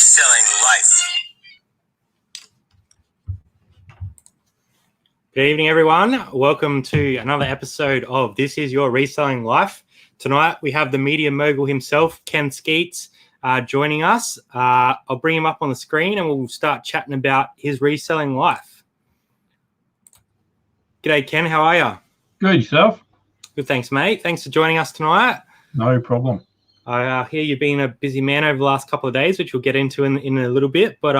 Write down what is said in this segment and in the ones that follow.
Reselling life. Good evening, everyone. Welcome to another episode of This Is Your Reselling Life. Tonight, we have the media mogul himself, Ken Skeats, joining us. I'll bring him up on the screen and we'll start chatting about his reselling life. G'day, Ken. How are you? Good, yourself? Good, thanks, mate. Thanks for joining us tonight. No problem. I hear you've been a busy man over the last couple of days, which we'll get into in a little bit. But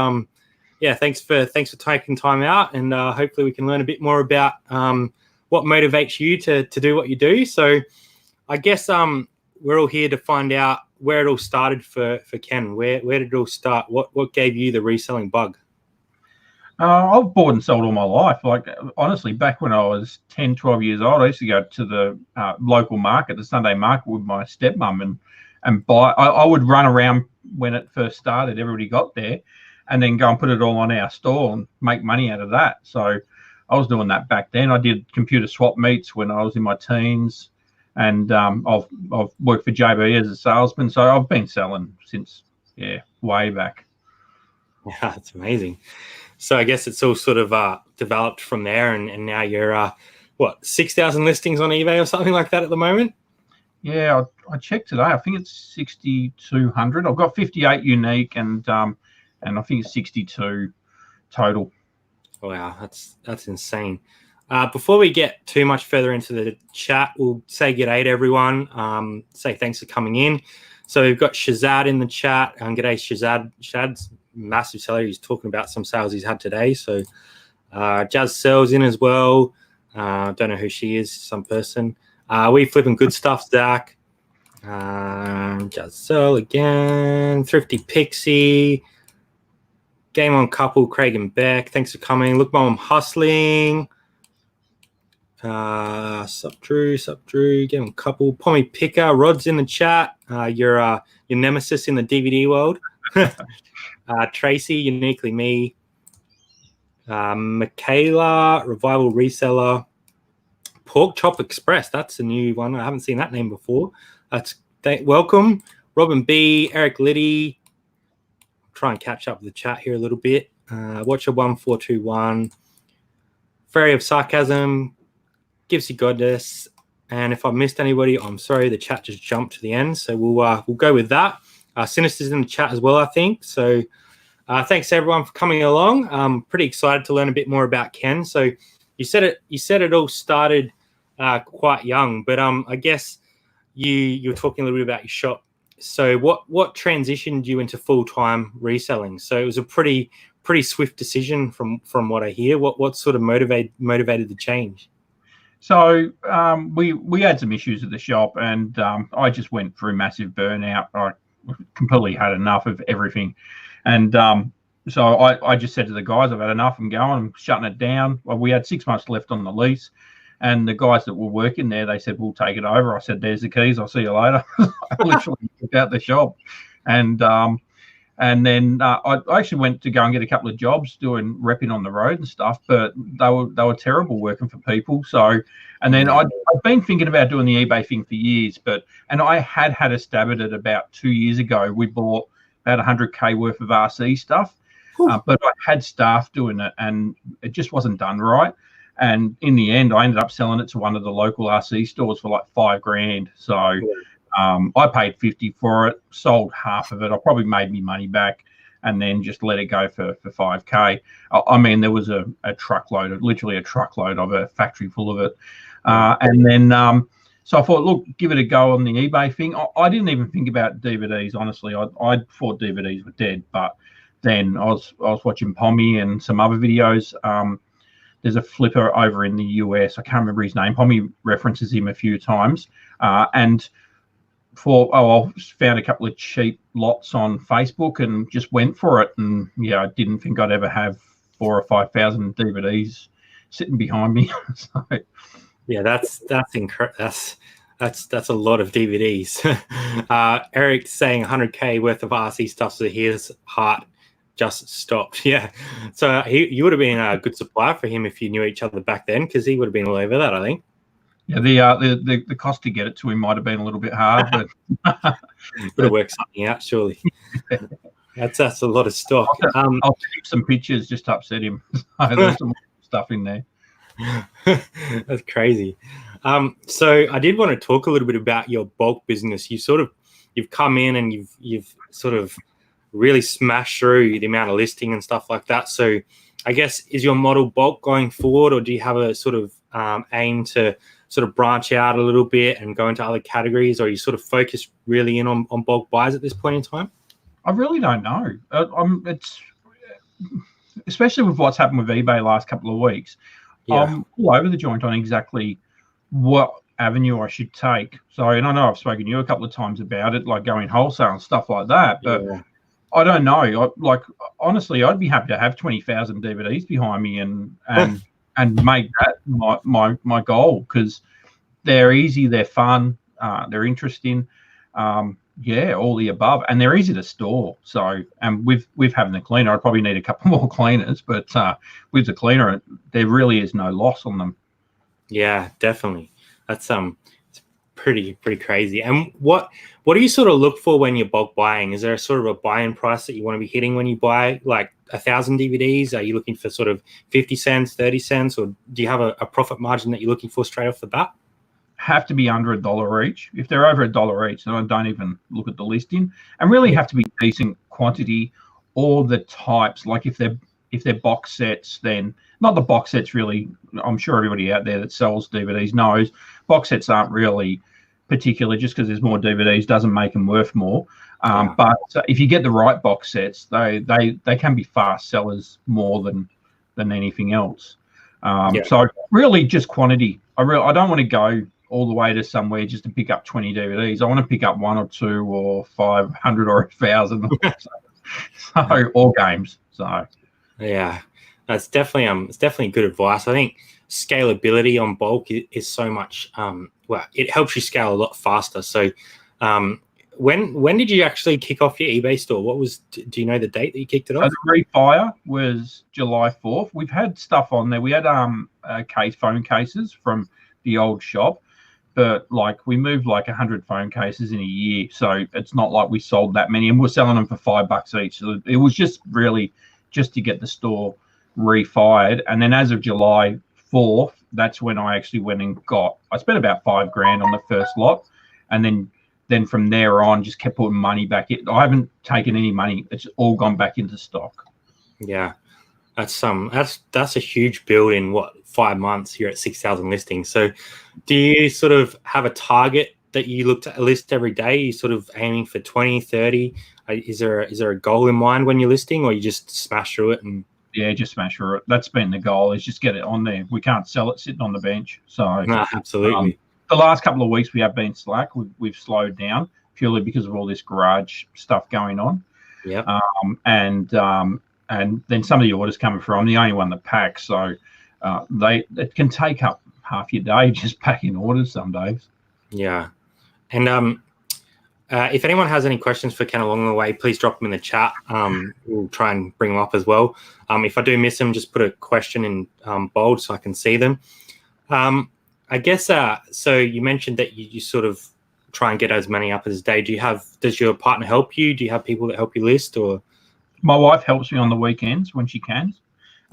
yeah, thanks for taking time out, and hopefully we can learn a bit more about what motivates you to do what you do. So I guess we're all here to find out where it all started for Ken. Where did it all start? What gave you the reselling bug? I've bought and sold all my life. Like, honestly, back when I was 10, 12 years old, I used to go to the local market, the Sunday market, with my stepmom and buy. I would run around when it first started. Everybody got there, and then go and put it all on our store and make money out of that. So I was doing that back then. I did computer swap meets when I was in my teens, and I've worked for JB as a salesman. So I've been selling since, way back. Yeah, that's amazing. So I guess it's all sort of developed from there, and now you're 6,000 listings on eBay or something like that at the moment? Yeah, I checked today. I think it's 6,200. I've got 58 unique, and I think it's 62 total. Wow, that's insane. Before we get too much further into the chat, we'll say g'day to everyone. Say thanks for coming in. So we've got Shazad in the chat. G'day, Shazad. Shad's massive seller. He's talking about some sales he's had today. So Jazz Sells in as well. Don't know who she is, some person. We flipping good stuff, Zach. Jazz Sell again. Thrifty Pixie. Game on Couple, Craig and Beck. Thanks for coming. Look, Mom, hustling. Sup Drew. Game on Couple. Pommy Picker. Rod's in the chat. Your nemesis in the DVD world. Tracy, uniquely me. Michaela, Revival Reseller. Pork Chop Express. That's a new one. I haven't seen that name before. Welcome. Robin B, Eric Liddy. Try and catch up with the chat here a little bit. Watcher 1421. Fairy of Sarcasm. Gibsy Goddess. And if I missed anybody, I'm sorry. The chat just jumped to the end. So we'll go with that. Sinister's in the chat as well, I think. So thanks everyone for coming along. I'm pretty excited to learn a bit more about Ken. So you said it all started quite young, but I guess you were talking a little bit about your shop. So what transitioned you into full-time reselling? So it was a pretty swift decision from what I hear. What sort of motivated the change? So we had some issues at the shop, and I just went through massive burnout. I completely had enough of everything, and so I just said to the guys, I've had enough. I'm going. I'm shutting it down. Well, we had 6 months left on the lease, and the guys that were working there, they said, we'll take it over. I said, there's the keys. I'll see you later. I literally took out the shop, and then I actually went to go and get a couple of jobs doing repping on the road and stuff, but they were terrible working for people. So, and then I've been thinking about doing the eBay thing for years, and I had a stab at it about 2 years ago. We bought about 100K worth of RC stuff, but I had staff doing it, and it just wasn't done right. And in the end, I ended up selling it to one of the local RC stores for like $5,000. So I paid 50 for it, sold half of it. I probably made me money back, and then just let it go for 5K. I mean, there was a truckload, literally a truckload of a factory full of it. And then, so I thought, look, give it a go on the eBay thing. I didn't even think about DVDs, honestly. I thought DVDs were dead, but then I was watching Pommy and some other videos. There's a flipper over in the US. I can't remember his name. Pommy references him a few times. And I found a couple of cheap lots on Facebook and just went for it. And I didn't think I'd ever have 4,000 or 5,000 DVDs sitting behind me. So, yeah, that's incredible. That's a lot of DVDs. Eric saying 100K worth of RC stuff, so his heart just stopped. Yeah, so you would have been a good supplier for him if you knew each other back then, because he would have been all over that, I think. Yeah, the cost to get it to him might have been a little bit hard, but would have worked something out, surely. That's a lot of stock. I'll keep some pictures just to upset him. There's some stuff in there. That's crazy. So I did want to talk a little bit about your bulk business. You've come in and you've sort of really smashed through the amount of listing and stuff like that. So I guess, is your model bulk going forward, or do you have a sort of aim to sort of branch out a little bit and go into other categories, or are you sort of focused really in on bulk buys at this point in time? I really don't know. It's especially with what's happened with eBay last couple of weeks. Yeah. I'm all over the joint on exactly what avenue I should take. So, and I know I've spoken to you a couple of times about it, like going wholesale and stuff like that. But Yeah. I don't know. Honestly, I'd be happy to have 20,000 DVDs behind me and make that my goal, because they're easy, they're fun, they're interesting. All the above, and they're easy to store. So, and with having the cleaner, I'd probably need a couple more cleaners, but with the cleaner, there really is no loss on them. Yeah, definitely. That's it's pretty crazy. And what do you sort of look for when you're bulk buying? Is there a sort of a buy-in price that you want to be hitting when you buy like 1,000 DVDs? Are you looking for sort of 50 cents, 30 cents, or do you have a profit margin that you're looking for straight off the bat? Have to be under $1 each. If they're over $1 each, then I don't even look at the listing, and really have to be decent quantity, or the types. Like if they're box sets, then not the box sets really. I'm sure everybody out there that sells DVDs knows box sets aren't really particular. Just because there's more DVDs doesn't make them worth more. But if you get the right box sets, they can be fast sellers more than anything else. So really just quantity. I don't want to go all the way to somewhere just to pick up 20 DVDs. I want to pick up 1 or 2 or 500 or 1,000. So all games. So yeah, that's definitely good advice. I think scalability on bulk is so much. It helps you scale a lot faster. So when did you actually kick off your eBay store? Do you know the date that you kicked it off? The refire was July 4th. We've had stuff on there. We had phone cases from the old shop, but like we moved like 100 phone cases in a year, so it's not like we sold that many, and we're selling them for $5 each. So it was just really just to get the store refired. And then as of July 4th, that's when I actually went and I spent about $5,000 on the first lot, and then from there on just kept putting money back in. I haven't taken any money. It's all gone back into stock. Yeah. That's a huge build in 5 months. You're at 6,000 listings. So do you sort of have a target that you look to list every day? Are you sort of aiming for 20, 30? Is there a goal in mind when you're listing, or you just smash through it? And yeah, just smash through it. That's been the goal, is just get it on there. We can't sell it sitting on the bench. So no, absolutely. The last couple of weeks we have been slack. We've slowed down purely because of all this garage stuff going on. Yeah. And then some of the orders coming through. I'm the only one that packs, so it can take up half your day just packing orders some days. Yeah. And if anyone has any questions for Ken along the way, please drop them in the chat. We'll try and bring them up as well. If I do miss them, just put a question in bold so I can see them. I guess, so you mentioned that you sort of try and get as many up as a day. Does your partner help you? Do you have people that help you list, or? My wife helps me on the weekends when she can.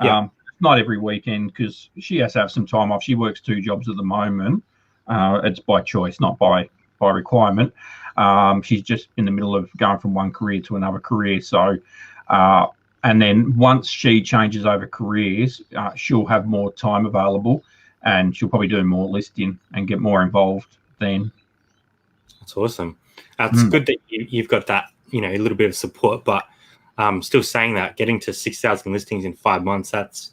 Yeah. Not every weekend, because she has to have some time off. She works 2 jobs at the moment. It's by choice, not by requirement. She's just in the middle of going from one career to another career. So, and then once she changes over careers, she'll have more time available, and she'll probably do more listing and get more involved then. That's awesome. It's good that you've got that, a little bit of support, but still saying that getting to 6,000 listings in 5 months, that's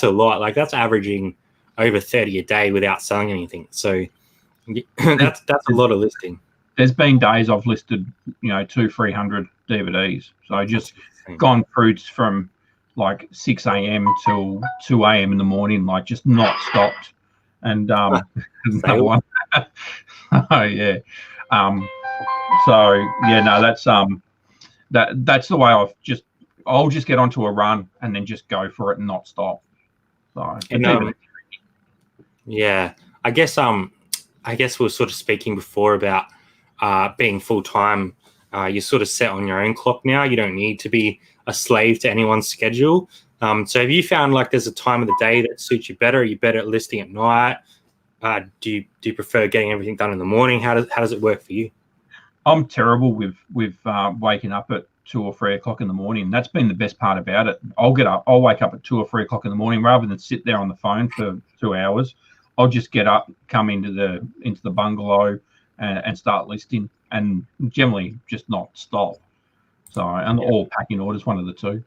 a lot. Like that's averaging over 30 a day without selling anything. So that's a lot of listing. There's been days I've listed, 200-300 DVDs. So I just gone through from like 6 a.m. till 2 a.m. in the morning, like just not stopped. And another one. Oh yeah. That's the way I'll just get onto a run and then just go for it and not stop. So yeah, I guess we were sort of speaking before about being full time. You're sort of set on your own clock now. You don't need to be a slave to anyone's schedule. So have you found like there's a time of the day that suits you better? Are you better at listing at night? Do you prefer getting everything done in the morning? How does it work for you? I'm terrible with waking up at 2 or 3 o'clock in the morning. That's been the best part about it. I'll wake up at 2 or 3 o'clock in the morning rather than sit there on the phone for 2 hours. I'll just get up, come into the bungalow, and start listing, and generally just not stop. So, and all packing orders, one of the two.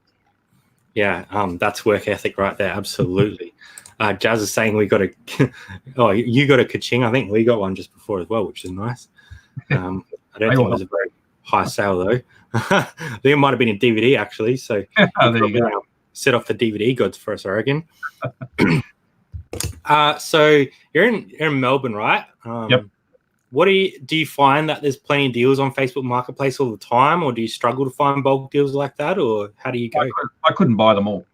Yeah, that's work ethic right there. Absolutely. Jazz is saying we got a. Oh, you got a ka-ching. I think we got one just before as well, which is nice. I don't think it was a very high sale though. I think it might have been a DVD actually. So there you go. Set off the DVD gods for us, I reckon. So you're in Melbourne, right? Yep. Do you find that there's plenty of deals on Facebook Marketplace all the time, or do you struggle to find bulk deals like that, or how do you go? I couldn't buy them all.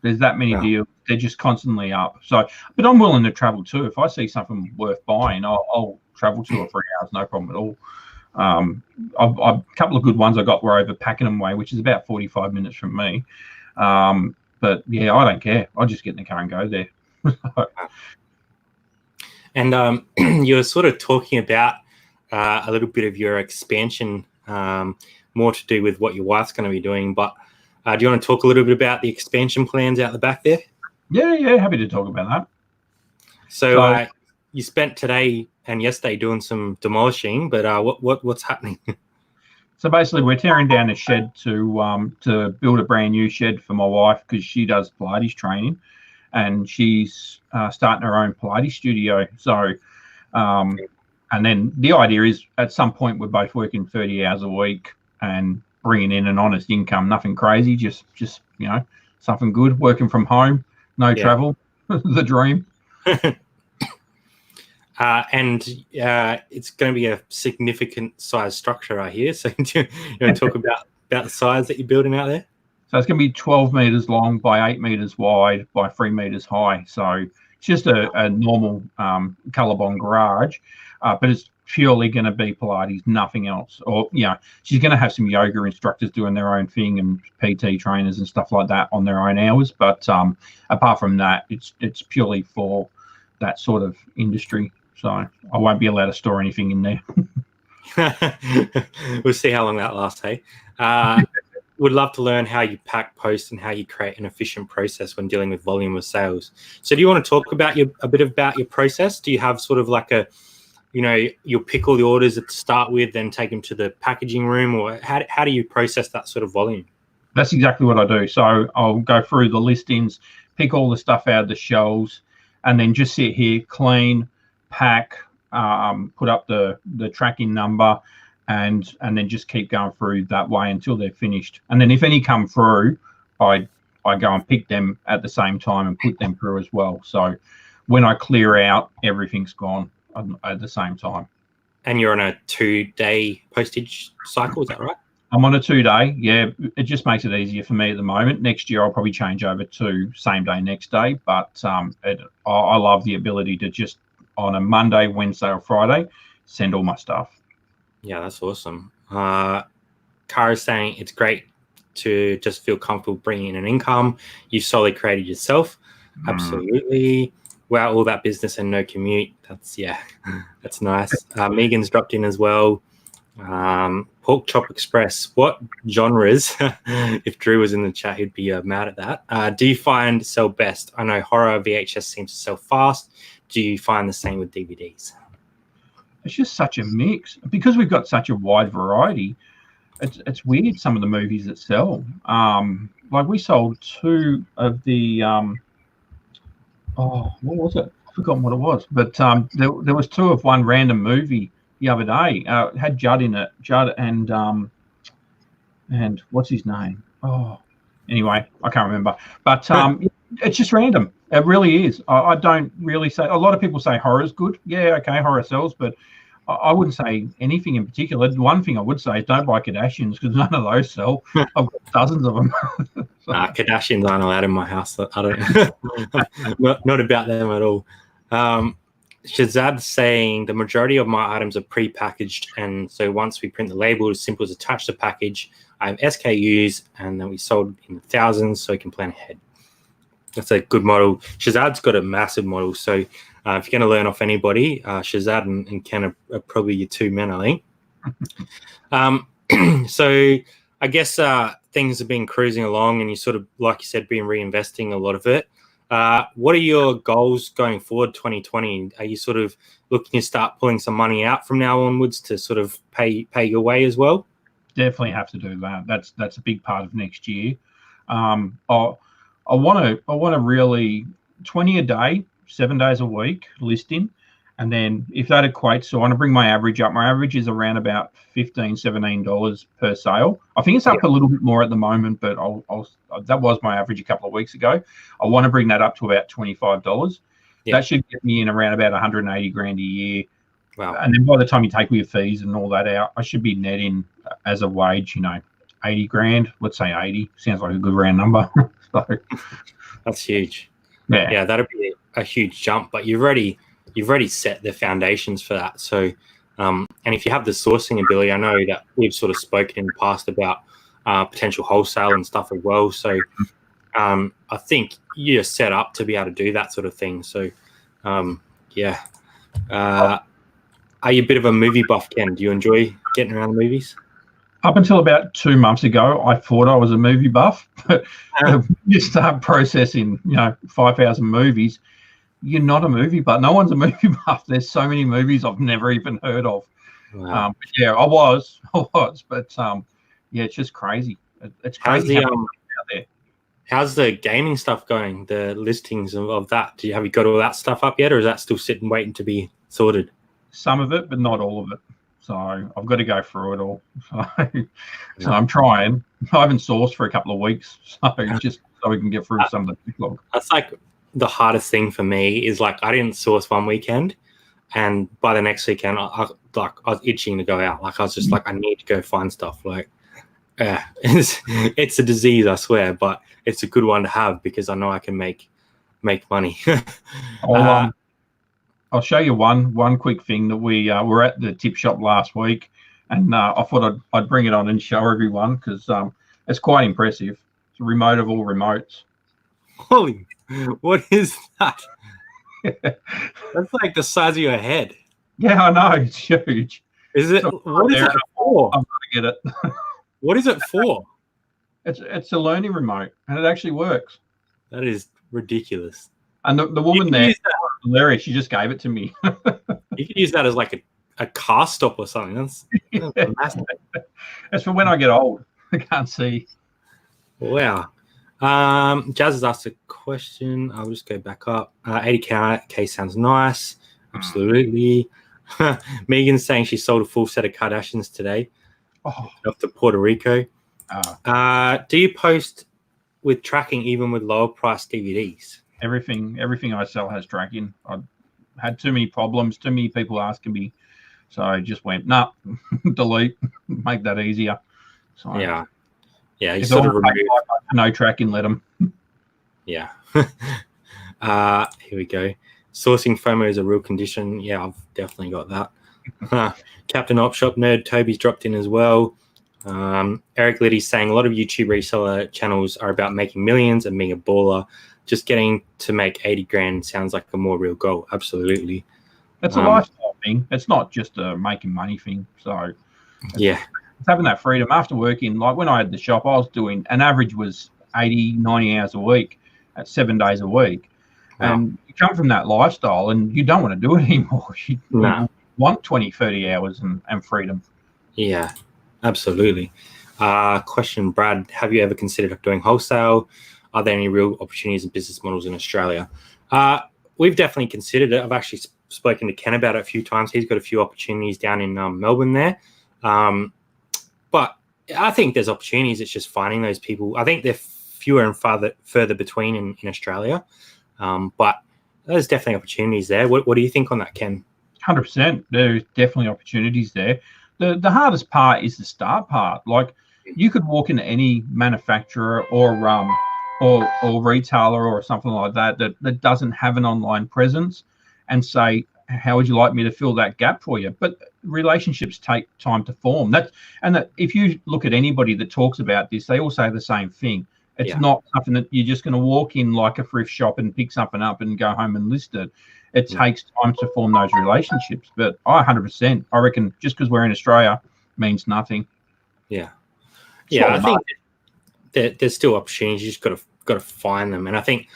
There's that many deals. They're just constantly up. So, but I'm willing to travel too. If I see something worth buying, I'll travel 2 or 3 hours, no problem at all. A couple of good ones I got were over Pakenham Way, which is about 45 minutes from me. But yeah, I don't care. I just get in the car and go there. And you were sort of talking about a little bit of your expansion, more to do with what your wife's going to be doing. But do you want to talk a little bit about the expansion plans out the back there? Yeah, happy to talk about that. So you spent today and yesterday doing some demolishing, but what's happening? So basically, we're tearing down a shed to build a brand new shed for my wife because she does Pilates training, and she's starting her own Pilates studio. So, and then the idea is at some point we're both working 30 hours a week and bringing in an honest income, nothing crazy, just something good, working from home, no travel, the dream. And it's going to be a significant size structure, I hear. So you want to talk about the size that you're building out there? So it's going to be 12 meters long by 8 meters wide by 3 meters high. So it's just a normal Colorbond garage, but it's purely going to be Pilates, nothing else. Or, she's going to have some yoga instructors doing their own thing and PT trainers and stuff like that on their own hours. But apart from that, it's purely for that sort of industry. So I won't be allowed to store anything in there. We'll see how long that lasts, hey? Would love to learn how you pack, post, and how you create an efficient process when dealing with volume of sales. So do you want to talk about a bit about your process? Do you have sort of like you'll pick all the orders to start with, then take them to the packaging room, or how do you process that sort of volume? That's exactly what I do. So I'll go through the listings, pick all the stuff out of the shelves, and then just sit here, clean, pack, put up the tracking number, and then just keep going through that way until they're finished. And then if any come through, I go and pick them at the same time and put them through as well. So when I clear out, everything's gone at the same time. And you're on a 2-day postage cycle, is that right? I'm on a 2-day. Yeah, it just makes it easier for me at the moment. Next year, I'll probably change over to same day, next day. But I love the ability to just on a Monday, Wednesday, or Friday, send all my stuff. Yeah, that's awesome. Kara's saying it's great to just feel comfortable bringing in an income. You've solely created yourself. Absolutely. Wow, all that business and no commute. That's nice. Megan's dropped in as well. Pork Chop Express. What genres? If Drew was in the chat, he'd be mad at that. Do you find sell best? I know horror VHS seems to sell fast. Do you find the same with DVDs? It's just such a mix because we've got such a wide variety. It's weird some of the movies that sell. Like we sold 2 of the what was it? I've forgotten what it was. But there was 2 of one random movie the other day. It had Judd in it. Judd and what's his name? Anyway, I can't remember. But it's just random. It really is. I don't really say. A lot of people say horror's good. Yeah, okay, horror sells, but I wouldn't say anything in particular. The one thing I would say is don't buy Kardashians because none of those sell. I've got dozens of them. Kardashians aren't allowed in my house. I don't. not about them at all. Shazad's saying the majority of my items are pre-packaged, and so once we print the label, as simple as attach the package. I have SKUs, and then we sold in the thousands, so we can plan ahead. That's a good model. Shazad's got a massive model, so if you're going to learn off anybody, Shazad and Ken are probably your two men, I think. So I guess things have been cruising along, and you sort of, like you said, been reinvesting a lot of it. What are your goals going forward 2020? Are you sort of looking to start pulling some money out from now onwards to sort of pay your way as well? Definitely have to do that. That's a big part of next year. I want to really 20 a day, 7 days a week listing. And then if that equates, so I want to bring my average up. My average is around about $15, $17 per sale. I think it's up a little bit more at the moment, but that was my average a couple of weeks ago. I want to bring that up to about $25. Yeah. That should get me in around about 180 grand a year. Wow. And then by the time you take all your fees and all that out, I should be netting as a wage, 80 grand. Let's say 80. Sounds like a good round number. So, that's huge. Yeah, that'll be a huge jump. But you've already set the foundations for that. So, and if you have the sourcing ability, I know that we've sort of spoken in the past about potential wholesale and stuff as well. So, I think you're set up to be able to do that sort of thing. So, yeah. Are you a bit of a movie buff, Ken? Do you enjoy getting around the movies? Up until about 2 months ago, I thought I was a movie buff. But you start processing, 5,000 movies, you're not a movie buff. No one's a movie buff. There's so many movies I've never even heard of. Wow. Yeah, I was. But yeah, it's just crazy. It's crazy out there. How's the gaming stuff going? The listings of that? Have you got all that stuff up yet, or is that still sitting waiting to be sorted? Some of it, but not all of it. So I've got to go through it all. So I'm trying. I haven't sourced for a couple of weeks, just so we can get through some of the backlog. That's like the hardest thing for me is like I didn't source one weekend, and by the next weekend, I was itching to go out. Like I was just like, I need to go find stuff. Like, it's a disease, I swear, but it's a good one to have because I know I can make money. I'll show you one quick thing that we were at the tip shop last week, and I thought I'd bring it on and show everyone because it's quite impressive. It's a remote of all remotes. Holy, what is that? That's like the size of your head. Yeah, I know, it's huge. Is it? What is it for? I'm gonna get it. What is it for? It's a learning remote, and it actually works. That is ridiculous. And the woman there, hilarious. She just gave it to me. You could use that as like a car stop or something. That's fantastic. That's for when I get old. I can't see. Wow. Jazz has asked a question. I'll just go back up. 80K sounds nice. Absolutely. Megan's saying she sold a full set of Kardashians today. Off to Puerto Rico. Do you post with tracking even with lower price DVDs? Everything I sell has tracking. I had too many problems, too many people asking me, so I just went delete, make that easier. So yeah. You sort of remove no tracking. Let them. Yeah. Here we go. Sourcing FOMO is a real condition. Yeah, I've definitely got that. Captain Opshop Nerd Toby's dropped in as well. Eric Liddy's saying a lot of YouTube reseller channels are about making millions and being a baller. Just getting to make 80 grand sounds like a more real goal. Absolutely. It's a lifestyle thing. It's not just a making money thing. So yeah, it's having that freedom after working. Like when I had the shop, I was doing an average was 80, 90 hours a week at 7 days a week. Wow. And you come from that lifestyle and you don't want to do it anymore. You want 20, 30 hours and freedom. Yeah, absolutely. Question, Brad, have you ever considered doing wholesale? Are there any real opportunities and business models in Australia? We've definitely considered it. I've actually spoken to Ken about it a few times. He's got a few opportunities down in Melbourne there. But I think there's opportunities. It's just finding those people. I think they're fewer and further between in Australia. But there's definitely opportunities there. What do you think on that, Ken? 100%. There's definitely opportunities there. The hardest part is the start part. Like you could walk into any manufacturer or retailer or something like that doesn't have an online presence and say, how would you like me to fill that gap for you? But relationships take time to form. That if you look at anybody that talks about this, they all say the same thing. It's not something that you're just going to walk in like a thrift shop and pick something up and go home and list it. It takes time to form those relationships. But 100%, I reckon just because we're in Australia means nothing. Yeah. Yeah, I think there's still opportunities. You just got to find them. And I think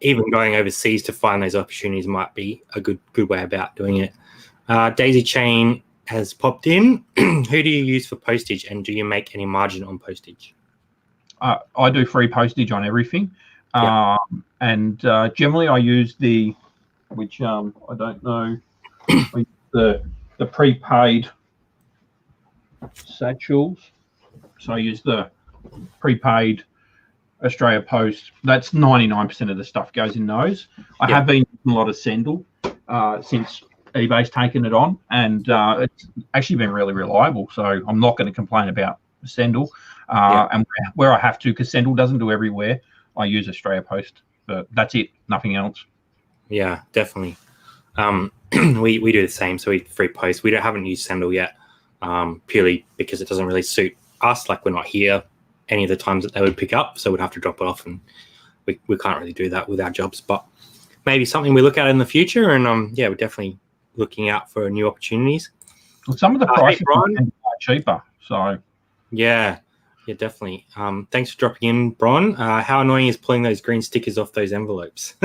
even going overseas to find those opportunities might be a good way about doing it. Daisy Chain has popped in. Who do you use for postage, and do you make any margin on postage? I do free postage on everything. And generally I use which I don't know, the prepaid satchels. So I use the prepaid Australia Post. That's 99% of the stuff goes in those. I have been using a lot of Sendle since eBay's taken it on, and it's actually been really reliable. So I'm not going to complain about Sendle. And where I have to, because Sendle doesn't do everywhere, I use Australia Post. But that's it, nothing else. Yeah, definitely. We do the same. So we free post. We haven't used Sendle yet, purely because it doesn't really suit us. Like, we're not here any of the times that they would pick up, so we'd have to drop it off, and we can't really do that with our jobs. But maybe something we look at in the future, and we're definitely looking out for new opportunities. Well, some of the prices are cheaper, so yeah, definitely. Thanks for dropping in, Bron. How annoying is pulling those green stickers off those envelopes?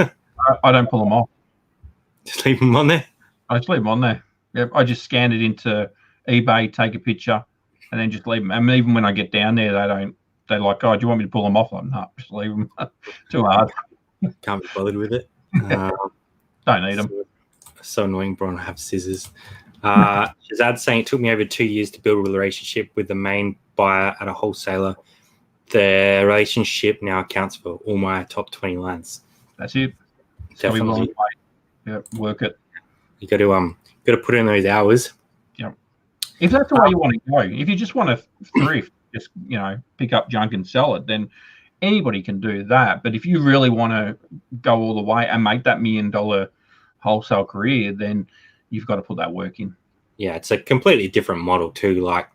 I don't pull them off. Just leave them on there? I just leave them on there. Yep, I just scan it into eBay, take a picture, and then just leave them. And even when I get down there, they're like, "Oh, do you want me to pull them off?" I'm not. Just leave them. Too hard. Can't be bothered with it. Don't need them. So annoying, Bron. I have scissors. Shazad's saying it took me over 2 years to build a relationship with the main buyer at a wholesaler. The relationship now accounts for all my top 20 lands. That's it. Definitely. Work it. You got to put in those hours. Yep. If that's the way you want to go, if you just want to thrift, just pick up junk and sell it, then anybody can do that. But if you really want to go all the way and make that $1 million wholesale career, then you've got to put that work in. Yeah, it's a completely different model too. Like,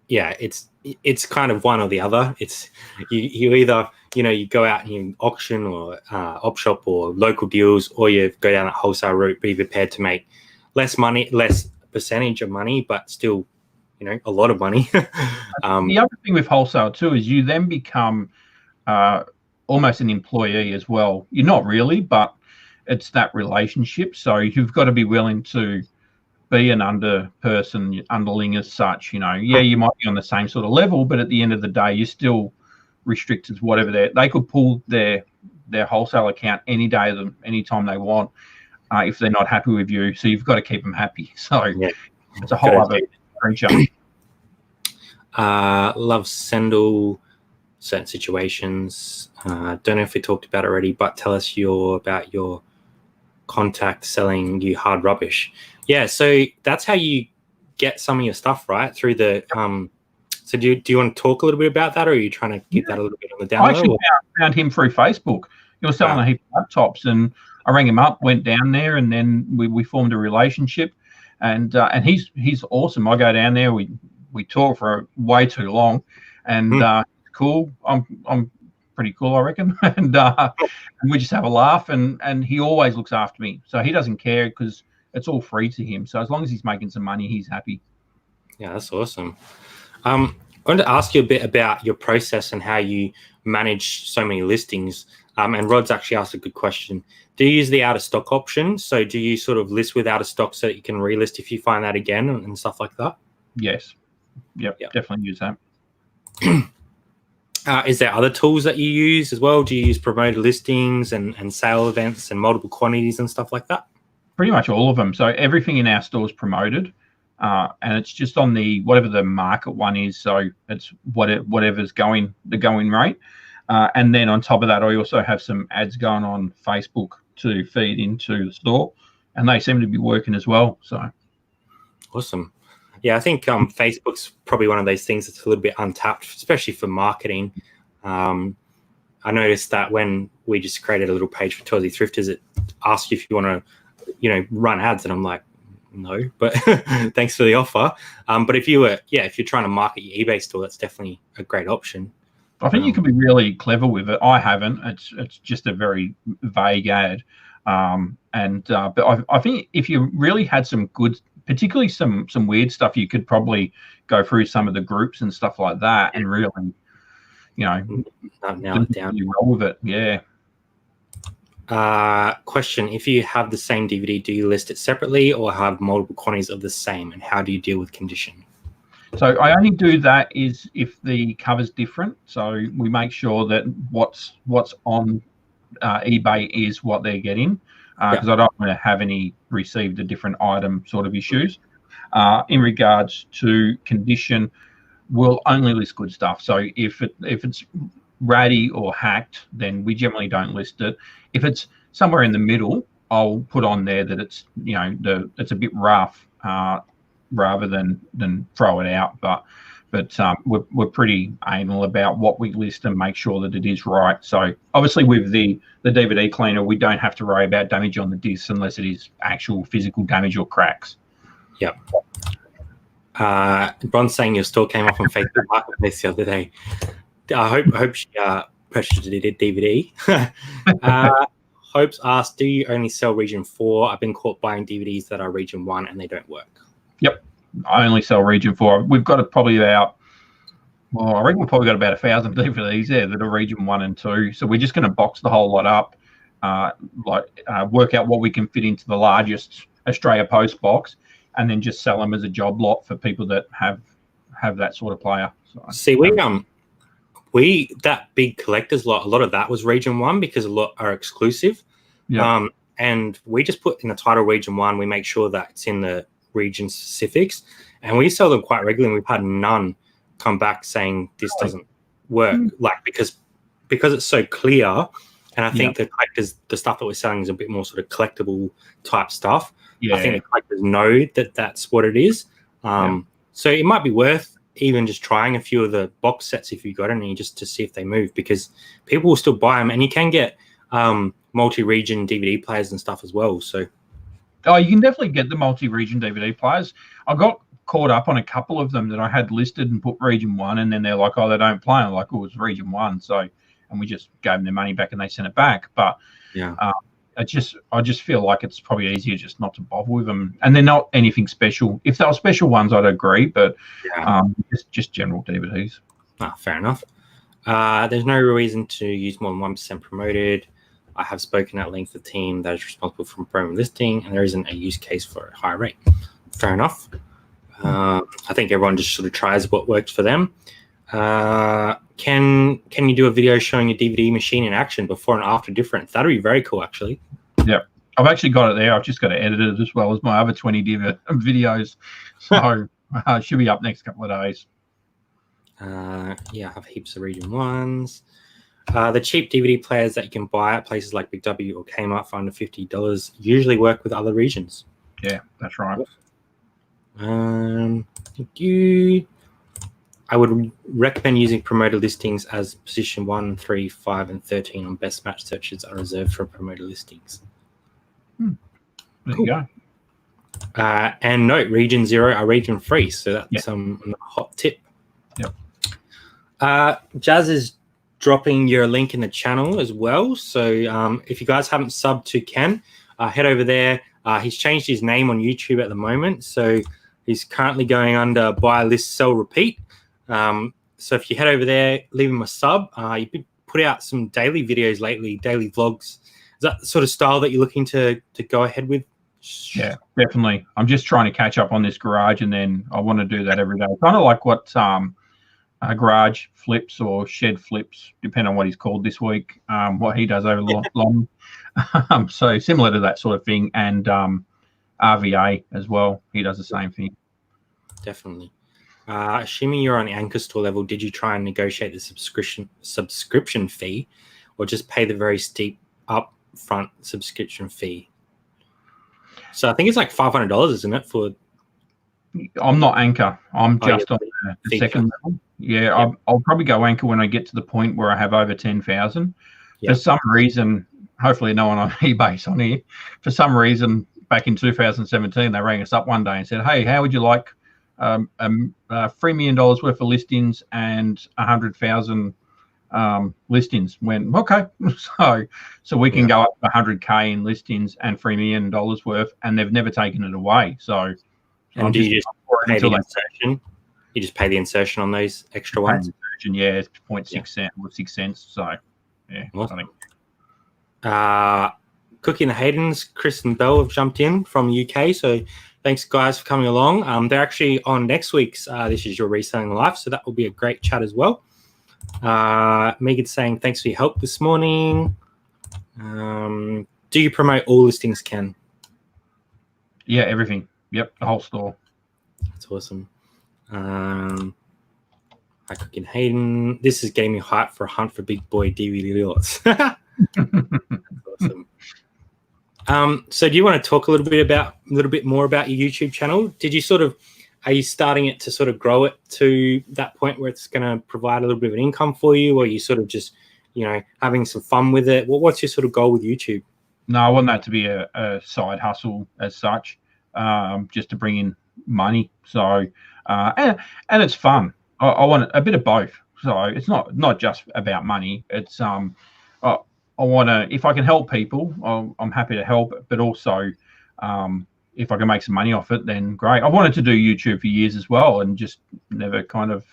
it's kind of one or the other. It's you either you go out and you auction or op shop or local deals, or you go down that wholesale route, be prepared to make less money, less percentage of money, but still a lot of money. The other thing with wholesale too is you then become almost an employee as well. You're not really, but it's that relationship. So you've got to be willing to be an underling as such. You might be on the same sort of level, but at the end of the day, you're still restricted to whatever they could pull their wholesale account any day of them, anytime they want, if they're not happy with you. So you've got to keep them happy. So it's a whole other creature. Love Sendle, certain situations. Don't know if we talked about it already, but tell us about your contact selling you hard rubbish. Yeah, so that's how you get some of your stuff, right? Through the so do you want to talk a little bit about that, or are you trying to keep that a little bit on the down low? I actually found him through Facebook. He was selling a heap of laptops, and I rang him up, went down there, and then we formed a relationship. And he's awesome. I go down there, we talk for way too long, and cool. I'm pretty cool, I reckon. And we just have a laugh, and he always looks after me. So he doesn't care because it's all free to him. So as long as he's making some money, he's happy. Yeah, that's awesome. I wanted to ask you a bit about your process and how you manage so many listings. And Rod's actually asked a good question. Do you use the out of stock option? So do you sort of list with out of stock so that you can relist if you find that again and stuff like that? Yes. Yep. Definitely use that. Is there other tools that you use as well? Do you use promoted listings and sale events and multiple quantities and stuff like that? Pretty much all of them. So everything in our store is promoted, and it's just on whatever the market one is. So it's whatever's the going rate. And then on top of that, I also have some ads going on Facebook to feed into the store, and they seem to be working as well. So awesome. Yeah, I think Facebook's probably one of those things that's a little bit untapped, especially for marketing. I noticed that when we just created a little page for Aussie Thrifters, it asks you if you want to run ads, and I'm like, no, but thanks for the offer. But if you're trying to market your eBay store, that's definitely a great option. I think you can be really clever with it. I haven't. It's just a very vague ad, but I think if you really had some good, particularly some weird stuff, you could probably go through some of the groups and stuff like that, and really, nail it down. You roll with it, yeah. Question: if you have the same DVD, do you list it separately or have multiple quantities of the same, and how do you deal with condition? So I only do that is if the cover's different. So we make sure that what's on eBay is what they're getting, because I don't want to have any received a different item sort of issues. In regards to condition, we'll only list good stuff. So if it's ratty or hacked, then we generally don't list it. If it's somewhere in the middle, I'll put on there that it's it's a bit rough, rather than throw it out. But we're pretty anal about what we list and make sure that it is right. So obviously with the DVD cleaner, we don't have to worry about damage on the discs unless it is actual physical damage or cracks. Yep. Bron's saying your store came off on Facebook Marketplace the other day. I hope she purchased a DVD. Hope's asked, do you only sell region 4? I've been caught buying DVDs that are region 1 and they don't work. Yep, I only sell region 4. We've got probably about, I reckon we've probably got about 1,000 DVDs there that are region 1 and 2. So we're just going to box the whole lot up, work out what we can fit into the largest Australia Post box, and then just sell them as a job lot for people that have that sort of player. So, see, we that big collectors lot, a lot of that was region 1 because a lot are exclusive. Yeah. And we just put in the title region 1. We make sure that it's in the region specifics, and we sell them quite regularly. We've had none come back saying this doesn't work, because it's so clear. And I think the collectors, the stuff that we're selling is a bit more sort of collectible type stuff. I think the collectors know that that's what it is. So it might be worth even just trying a few of the box sets if you got any, just to see if they move, because people will still buy them, and you can get multi-region DVD players and stuff as well. So you can definitely get the multi-region DVD players. I got caught up on a couple of them that I had listed and put region 1, and then they're like, oh, they don't play. I'm like, oh, it's region 1. So, and we just gave them their money back and they sent it back. But I just feel like it's probably easier just not to bother with them, and they're not anything special. If they were special ones, I'd agree, but just general DVDs. Fair enough. There's no reason to use more than 1% promoted. I have spoken at length with the team that is responsible for promoting listing, and there isn't a use case for a high rate. Fair enough. I think everyone just sort of tries what works for them. Can you do a video showing your DVD machine in action, before and after difference? That'd be very cool, actually. Yeah, I've actually got it there. I've just got to edit it as well as my other 20 videos. So should be up next couple of days. I have heaps of region 1s. The cheap DVD players that you can buy at places like Big W or Kmart for under $50 usually work with other regions. Yeah, that's right. Thank you. I would recommend using promoted listings as position 1, 3, 5, and 13 on best match searches are reserved for promoted listings. There you go. And note, region 0 are region free, so that's a hot tip. Yep. Jazz is dropping your link in the channel as well. So if you guys haven't subbed to Ken, head over there. He's changed his name on YouTube at the moment, so he's currently going under buy, list, sell, repeat. So if you head over there, leave him a sub. You've put out some daily videos lately, daily vlogs. Is that the sort of style that you're looking to go ahead with? Yeah, definitely. I'm just trying to catch up on this garage, and then I want to do that every day. Kind of like what garage flips or shed flips, depending on what he's called this week, what he does over long. So similar to that sort of thing. And RVA as well. He does the same thing. Definitely. Assuming you're on the Anchor store level, did you try and negotiate the subscription fee, or just pay the very steep upfront subscription fee? So I think it's like $500, isn't it? I'm not Anchor. I'm just on the second level. Yeah, I'll probably go Anchor when I get to the point where I have over 10,000. For some reason, hopefully no one on eBay's on here. For some reason, back in 2017, they rang us up one day and said, "Hey, how would you like $3 million worth of listings and 100,000 listings?" Went, okay, so we can go up to 100K in listings and $3 million worth, and they've never taken it away. So and do you just pay the insertion? You just pay the insertion on those extra ones? Yeah, it's 0.6 cents or 6 cents. So yeah, awesome. Cookie and the Haydens, Chris and Belle have jumped in from UK. So thanks, guys, for coming along. They're actually on next week's This Is Your Reselling Live, so that will be a great chat as well. Megan's saying, thanks for your help this morning. Do you promote all listings, Ken? Yeah, everything. Yep, the whole store. That's awesome. Hi, Cookie and Hayden. This is getting me hyped for a hunt for big boy DVD lots. That's awesome. So do you want to talk a little bit more about your YouTube channel? Are you starting it to sort of grow it to that point where it's going to provide a little bit of an income for you, or are you sort of just, having some fun with it? What's your sort of goal with YouTube? No, I want that to be a side hustle as such, just to bring in money. So, and it's fun. I want a bit of both. So it's not just about money. It's I want to, if I can help people, I'm happy to help. But also, if I can make some money off it, then great. I wanted to do YouTube for years as well, and just never kind of,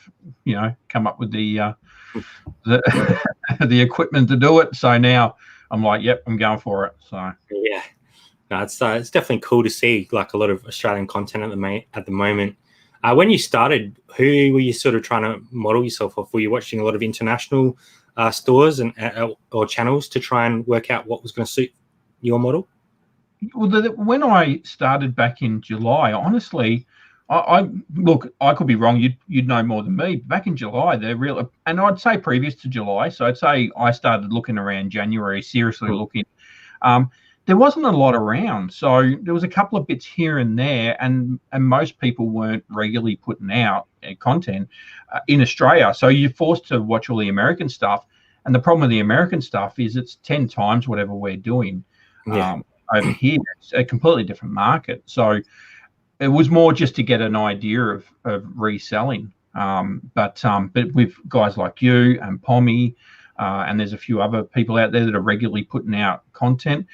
come up with the the equipment to do it. So now I'm like, yep, I'm going for it. So yeah, no, it's definitely cool to see like a lot of Australian content at the moment. When you started, who were you sort of trying to model yourself off? Were you watching a lot of international stores or channels to try and work out what was going to suit your model? Well, when I started back in July, honestly, I could be wrong. You'd know more than me. Back in July, they're real, and I'd say previous to July. So I'd say I started looking around January, seriously looking. There wasn't a lot around, so there was a couple of bits here and there, and most people weren't regularly putting out content in Australia. So you're forced to watch all the American stuff, and the problem with the American stuff is it's 10 times whatever we're doing. Over here. It's a completely different market. So it was more just to get an idea of reselling. But with guys like you and Pommy, and there's a few other people out there that are regularly putting out content,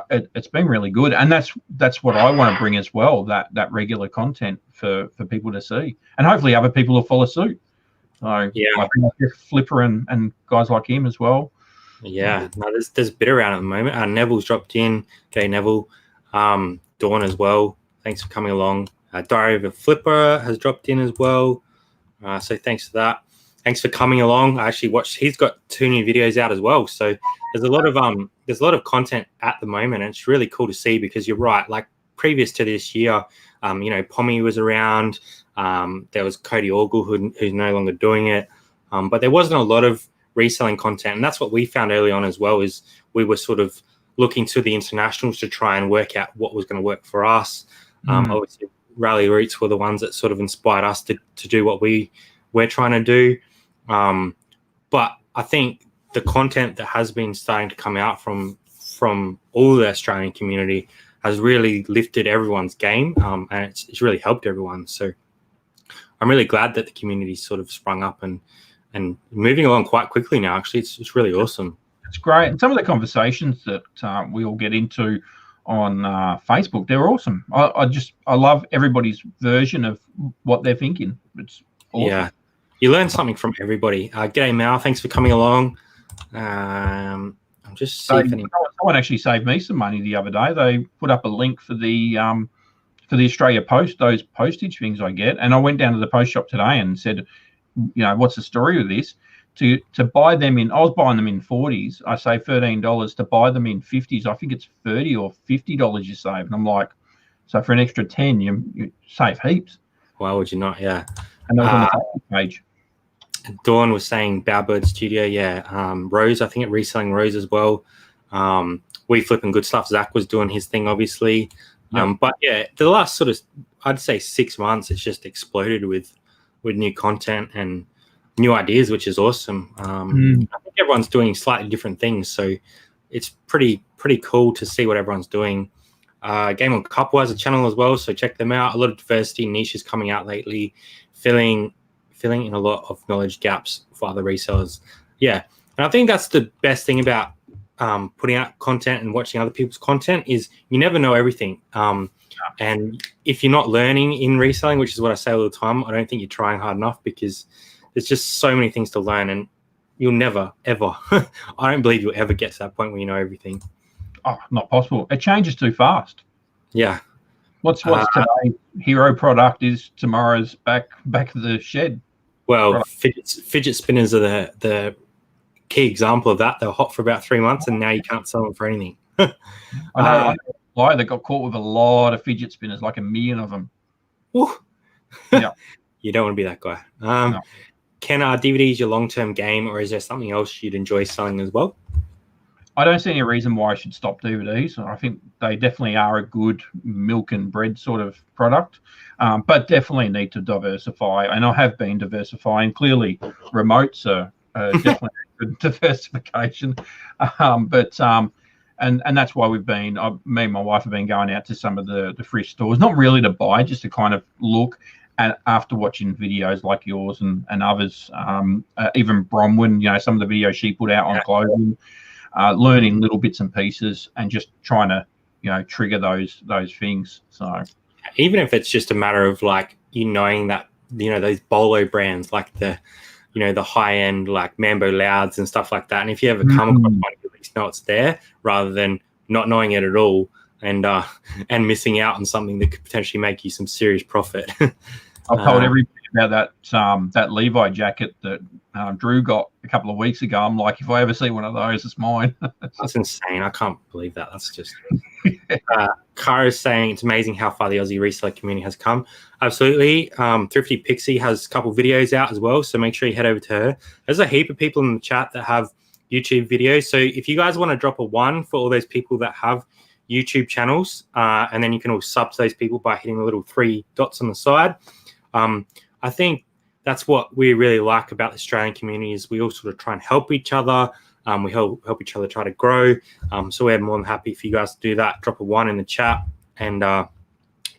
it's been really good. And that's what I want to bring as well, that regular content for people to see. And hopefully other people will follow suit. So yeah, I think Flipper and guys like him as well. Yeah, no, there's a bit around at the moment. Neville's dropped in. Okay, Neville. Dawn as well. Thanks for coming along. Diary of a Flipper has dropped in as well. So thanks for that. Thanks for coming along. I actually watched. He's got 2 new videos out as well. So there's a lot of content at the moment, and it's really cool to see because you're right. Like previous to this year, Pommy was around. There was Cody Orgle who's no longer doing it, but there wasn't a lot of reselling content, and that's what we found early on as well. Is we were sort of looking to the internationals to try and work out what was going to work for us. Obviously, Rally Roots were the ones that sort of inspired us to do what we're trying to do. But I think the content that has been starting to come out from all the Australian community has really lifted everyone's game, and it's really helped everyone. So I'm really glad that the community sort of sprung up and moving along quite quickly now. Actually, it's really awesome. It's great. And some of the conversations that we all get into on Facebook, they're awesome. I love everybody's version of what they're thinking. It's awesome. Yeah, you learn something from everybody. G'day, Mal. Thanks for coming along. I'm just seeing if someone actually saved me some money the other day. They put up a link for the Australia Post, those postage things I get, and I went down to the post shop today and said, what's the story with this? To buy them I was buying them in 40s. I say $13 to buy them in 50s. I think it's $30 or $50 you save. And I'm like, so for an extra 10, you save heaps. Why would you not? Yeah. And that was on the Facebook page. Dawn was saying Bowerbird Studio. Yeah. Rose, I think at Reselling Rose as well. We flipping good stuff. Zach was doing his thing, obviously. Yep. But yeah, the last sort of, I'd say 6 months, it's just exploded with new content and new ideas, which is awesome. I think everyone's doing slightly different things, so it's pretty cool to see what everyone's doing. Game on Couple has a channel as well, so check them out. A lot of diversity and niches coming out lately, filling in a lot of knowledge gaps for other resellers. Yeah, and I think that's the best thing about putting out content and watching other people's content is you never know everything. And if you're not learning in reselling, which is what I say all the time, I don't think you're trying hard enough, because there's just so many things to learn, and you'll never, ever, I don't believe you'll ever get to that point where you know everything. Oh, not possible. It changes too fast. Yeah. What's today's hero product is tomorrow's back of the shed. Well, fidget spinners are the key example of that. They were hot for about 3 months, and now you can't sell them for anything. I know a guy that got caught with a lot of fidget spinners, like 1 million of them. Yeah. You don't want to be that guy. No. Can DVDs your long-term game, or is there something else you'd enjoy selling as well? I don't see any reason why I should stop DVDs. I think they definitely are a good milk and bread sort of product, but definitely need to diversify. And I have been diversifying. Clearly, remotes are definitely a good diversification. And that's why we've been, me and my wife have been going out to some of the thrift stores, not really to buy, just to kind of look. And after watching videos like yours and others, even Bronwyn, some of the videos she put out on clothing, learning little bits and pieces and just trying to, trigger those things. So even if it's just a matter of like, knowing that, those bolo brands, like the high end, like Mambo Louds and stuff like that. And if you ever come across one, you at least know it's there, rather than not knowing it at all and missing out on something that could potentially make you some serious profit. I've told everybody about that Levi jacket that Drew got a couple of weeks ago. I'm like, if I ever see one of those, it's mine. That's insane. I can't believe that. That's just... Cara is saying it's amazing how far the Aussie reseller community has come. Absolutely. Thrifty Pixie has a couple of videos out as well, so make sure you head over to her. There's a heap of people in the chat that have YouTube videos, so if you guys want to drop a 1 for all those people that have YouTube channels, and then you can all sub to those people by hitting the little 3 dots on the side. I think that's what we really like about the Australian community is we all sort of try and help each other. We help each other try to grow. So we're more than happy for you guys to do that. Drop a 1 in the chat, and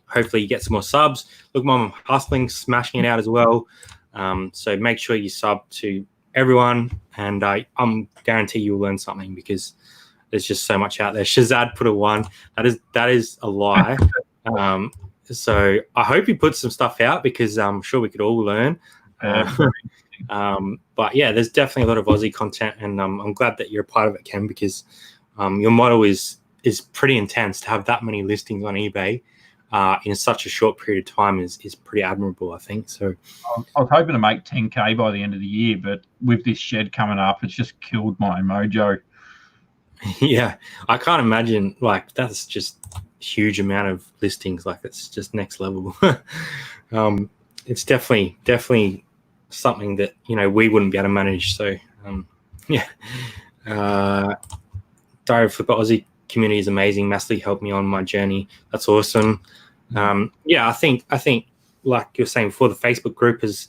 hopefully you get some more subs. Look, Mom, I'm hustling, smashing it out as well. So make sure you sub to everyone, and I'm guarantee you'll learn something, because there's just so much out there. Shazad put a 1. That is a lie. So I hope you put some stuff out, because I'm sure we could all learn. But yeah, there's definitely a lot of Aussie content, and I'm glad that you're a part of it, Ken, because your model is pretty intense. To have that many listings on eBay in such a short period of time is pretty admirable, I think. So I was hoping to make 10K by the end of the year, but with this shed coming up, it's just killed my mojo. Yeah, I can't imagine, like, that's just huge amount of listings. Like, it's just next level. It's definitely something that we wouldn't be able to manage. So yeah, Diary of Flipper Aussie community is amazing, massively helped me on my journey. That's awesome. Yeah, I think like you're saying before, the Facebook group has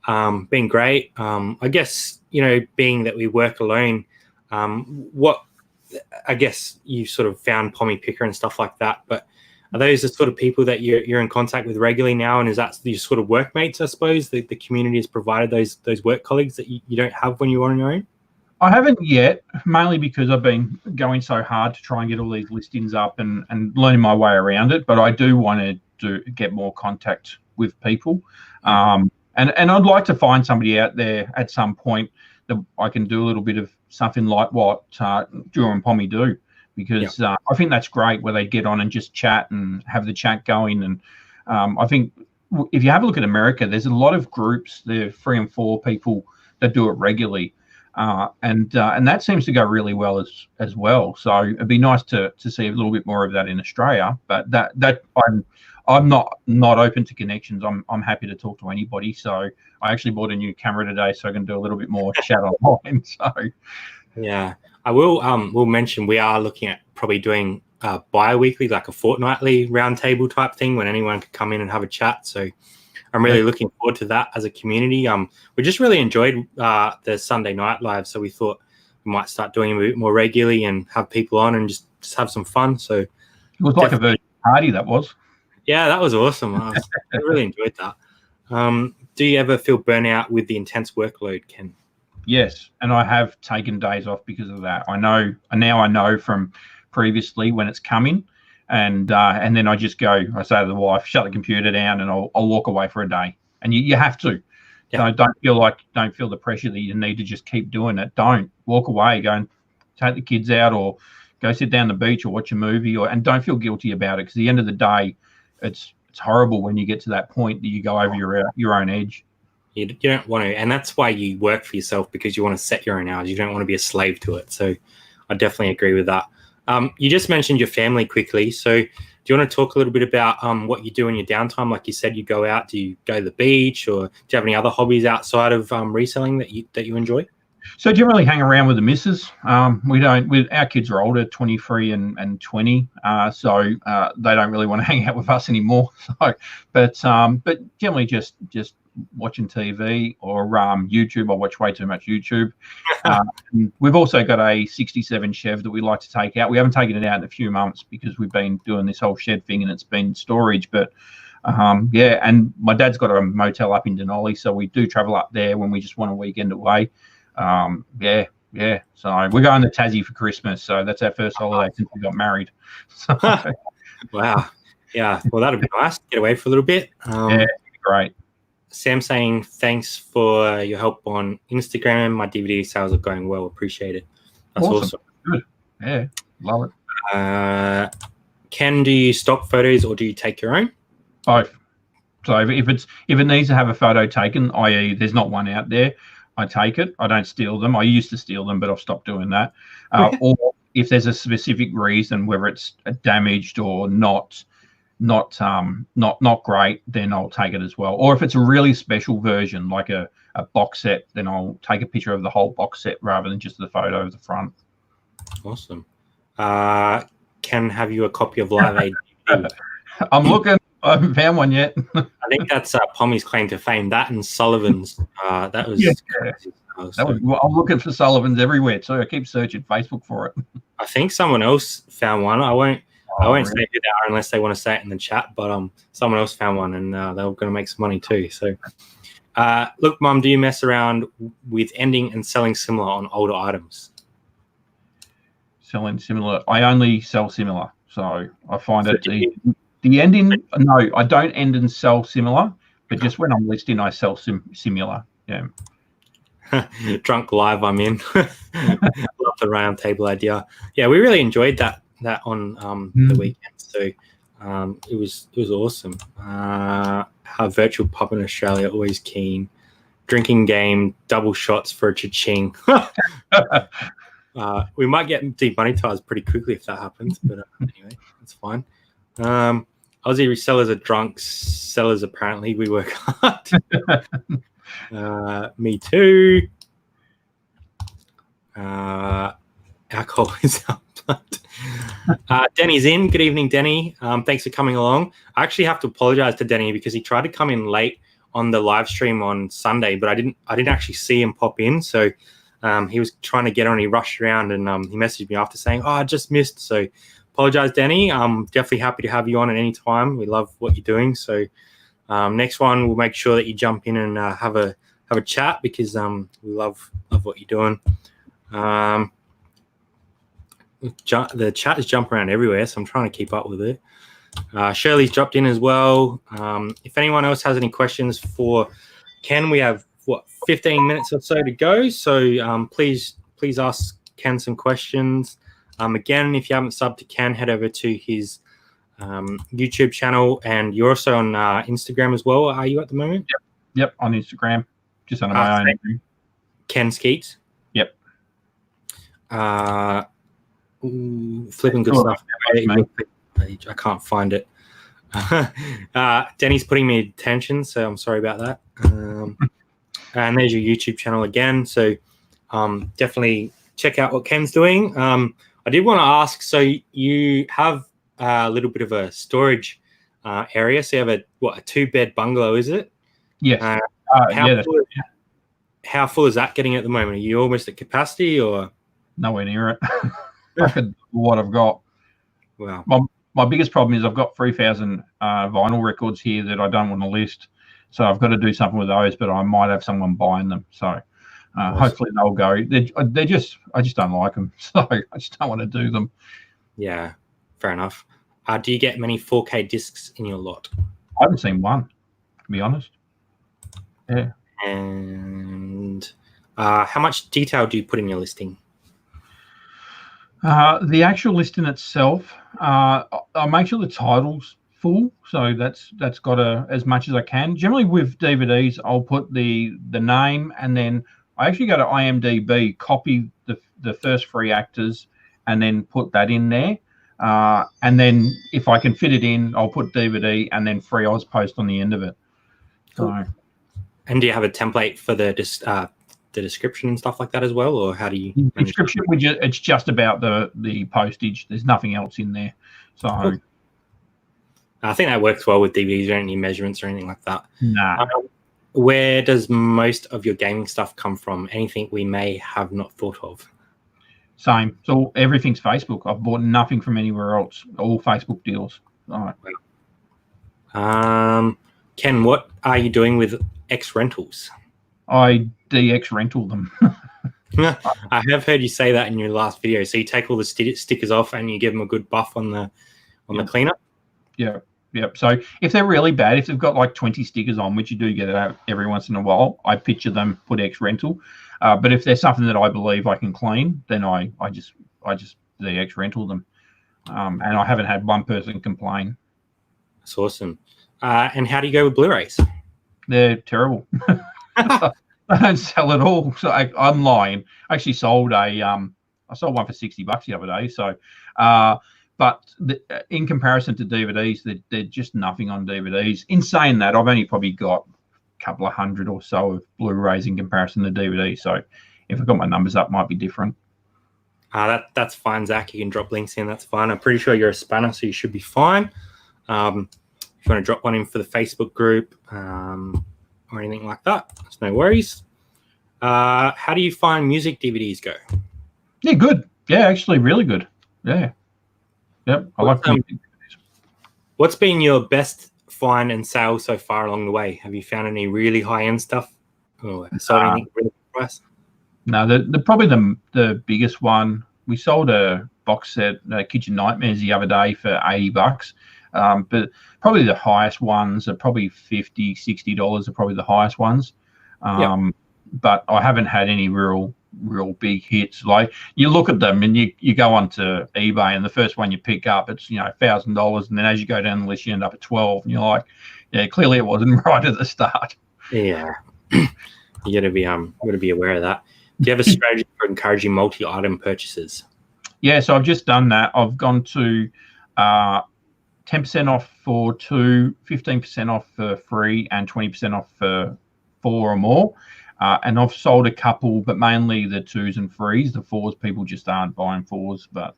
been great. I guess being that we work alone, what I guess you sort of found Pommy Picker and stuff like that, but are those the sort of people that you're in contact with regularly now? And is that your sort of workmates, I suppose? The community has provided those work colleagues that you don't have when you're on your own? I haven't yet, mainly because I've been going so hard to try and get all these listings up and learning my way around it. But I do want to get more contact with people. And I'd like to find somebody out there at some point that I can do a little bit of something like what Drew and Pommy do, because I think that's great, where they get on and just chat and have the chat going. And I think if you have a look at America, there's a lot of groups, there are 3 and 4 people that do it regularly. And that seems to go really well as well. So it'd be nice to see a little bit more of that in Australia. But that I'm not open to connections. I'm happy to talk to anybody. So I actually bought a new camera today, so I can do a little bit more chat online. So yeah, I will we'll mention we are looking at probably doing bi-weekly, like a fortnightly roundtable type thing, when anyone could come in and have a chat. So I'm really looking forward to that as a community. We just really enjoyed the Sunday night live, so we thought we might start doing it a bit more regularly and have people on and just have some fun. So was like a virtual party, that was. Yeah, that was awesome. I really enjoyed that. Do you ever feel burnout with the intense workload, Ken? Yes, and I have taken days off because of that. I know from previously when it's coming, and then I just go. I say to the wife, "Shut the computer down," and I'll walk away for a day. And you have to. Yeah. Don't feel the pressure that you need to just keep doing it. Don't walk away. Go and take the kids out, or go sit down the beach, or watch a movie, and don't feel guilty about it. Because at the end of the day, it's horrible when you get to that point that you go over your own edge. You don't want to, and that's why you work for yourself, because you want to set your own hours. You don't want to be a slave to it. So I definitely agree with that. You just mentioned your family quickly. So do you want to talk a little bit about what you do in your downtime? Like you said, you go out. Do you go to the beach, or do you have any other hobbies outside of reselling that you enjoy? So generally hang around with the missus. We don't. Our kids are older, 23 and 20. So they don't really want to hang out with us anymore. So, but generally just watching TV or YouTube. I watch way too much YouTube. We've also got a 67 Chev that we like to take out. We haven't taken it out in a few months because we've been doing this whole shed thing and it's been storage. But and my dad's got a motel up in Denali, so we do travel up there when we just want a weekend away. So we're going to Tassie for Christmas, so that's our first holiday since we got married. So, wow. Yeah, well, that'd be nice. Get away for a little bit. Great. Sam saying thanks for your help on Instagram. My DVD sales are going well. Appreciate it. That's awesome. Good. Yeah, love it. Ken, do you stock photos or do you take your own? Both. So if it needs to have a photo taken, i.e. there's not one out there, I take it. I don't steal them. I used to steal them, but I've stopped doing that. Or if there's a specific reason, whether it's damaged or not great, then I'll take it as well. Or if it's a really special version, like a box set, then I'll take a picture of the whole box set rather than just the photo of the front. Awesome. Ken, have you a copy of Live Aid? I'm looking. I haven't found one yet. I think that's Pommy's claim to fame. That and Sullivan's. That was. Yeah. I'm looking for Sullivan's everywhere too. I keep searching Facebook for it. I think someone else found one. I won't really say who they are unless they want to say it in the chat. But someone else found one, and they were going to make some money too. So, look, Mum, do you mess around with ending and selling similar on older items? Selling similar. I only sell similar, so I find it the ending. No, I don't end and sell similar, but just when I'm listing, I sell similar. Yeah. Drunk live, I'm in. Love the round table idea. Yeah, we really enjoyed that on the weekend. So it was awesome. Our virtual pub in Australia, always keen. Drinking game, double shots for a cha-ching. We might get demonetized pretty quickly if that happens, but anyway, that's fine. Aussie resellers are drunk sellers, apparently. We work hard. Me too. Alcohol is our blood. Denny's in. Good evening, Denny. Thanks for coming along. I actually have to apologize to Denny because he tried to come in late on the live stream on Sunday, but I didn't actually see him pop in. So he was trying to get on. He rushed around and he messaged me after saying, I just missed. So apologize, Denny. I'm definitely happy to have you on at any time. We love what you're doing. So next one, we'll make sure that you jump in and have a chat because we love what you're doing. The chat is jumping around everywhere, so I'm trying to keep up with it. Shirley's dropped in as well. If anyone else has any questions for Ken, we have 15 minutes or so to go. So please ask Ken some questions. Again, if you haven't subbed to Ken, head over to his YouTube channel, and you're also on Instagram as well. Are you at the moment? Yep, on Instagram, just under my own name. Ken Skeats. Yep. Flipping good stuff. I can't find it. Denny's putting me attention, so I'm sorry about that. And there's your YouTube channel again. So definitely check out what Ken's doing. I did want to ask, so you have a little bit of a storage area. So you have a 2-bed bungalow, is it? Yes. How full is that getting at the moment? Are you almost at capacity or? Nowhere near it. Look at what I've got. Wow. my biggest problem is I've got 3,000 vinyl records here that I don't want to list. So I've got to do something with those, but I might have someone buying them. So hopefully they'll go. I just don't like them. So I just don't want to do them. Yeah, fair enough. Do you get many 4K discs in your lot? I haven't seen one, to be honest. Yeah. And how much detail do you put in your listing? The actual listing itself, I make sure the title's full, so that's got as much as I can. Generally with DVDs, I'll put the name, and then I actually go to IMDb, copy the first 3 actors, and then put that in there. And then if I can fit it in, I'll put DVD and then 3 Oz post on the end of it. Cool. And do you have a template for the description and stuff like that as well, or how do you? Description, it's just about the postage. There's nothing else in there. So cool. I think that works well with DVDs. You don't need measurements or anything like that. Nah. Where does most of your gaming stuff come from? Anything we may have not thought of? Same. So everything's Facebook. I've bought nothing from anywhere else. All Facebook deals. All right. Ken, what are you doing with X rentals? I DX rental them. I have heard you say that in your last video. So you take all the stickers off and you give them a good buff on the cleanup. Yeah. Yep. So if they're really bad, if they've got like 20 stickers on, which you do get out every once in a while, I picture them, put X rental. But if there's something that I believe I can clean, then I just the X rental them. And I haven't had one person complain. That's awesome. And how do you go with Blu-rays? They're terrible. I don't sell at all. So I'm lying. I actually sold I sold one for $60 the other day. So, but in comparison to DVDs, they're just nothing on DVDs. In saying that, I've only probably got a couple of hundred or so of Blu-rays in comparison to DVD. So if I got my numbers up, might be different. That's fine, Zach. You can drop links in. That's fine. I'm pretty sure you're a spanner, so you should be fine. If you want to drop one in for the Facebook group or anything like that, there's no worries. How do you find music DVDs go? Yeah, good. Yeah, actually, really good. Yeah. Yep. I like music DVDs. What's been your best find and sale so far along the way? Have you found any really high-end stuff? Or sold anything really price? No, probably the biggest one. We sold a box set, Kitchen Nightmares, the other day for $80. But probably the highest ones are probably $50, $60 are probably the highest ones. But I haven't had any real big hits. Like you look at them and you go onto eBay and the first one you pick up, it's $1,000, and then as you go down the list you end up at 12, and you're like, yeah, clearly it wasn't right at the start. Yeah, you gotta be aware of that. Do you have a strategy for encouraging multi-item purchases? Yeah, so I've just done that. I've gone to 10% off for 2, 15% off for 3, and 20% off for 4 or more. And I've sold a couple, but mainly the 2s and 3s. The 4s, people just aren't buying 4s, but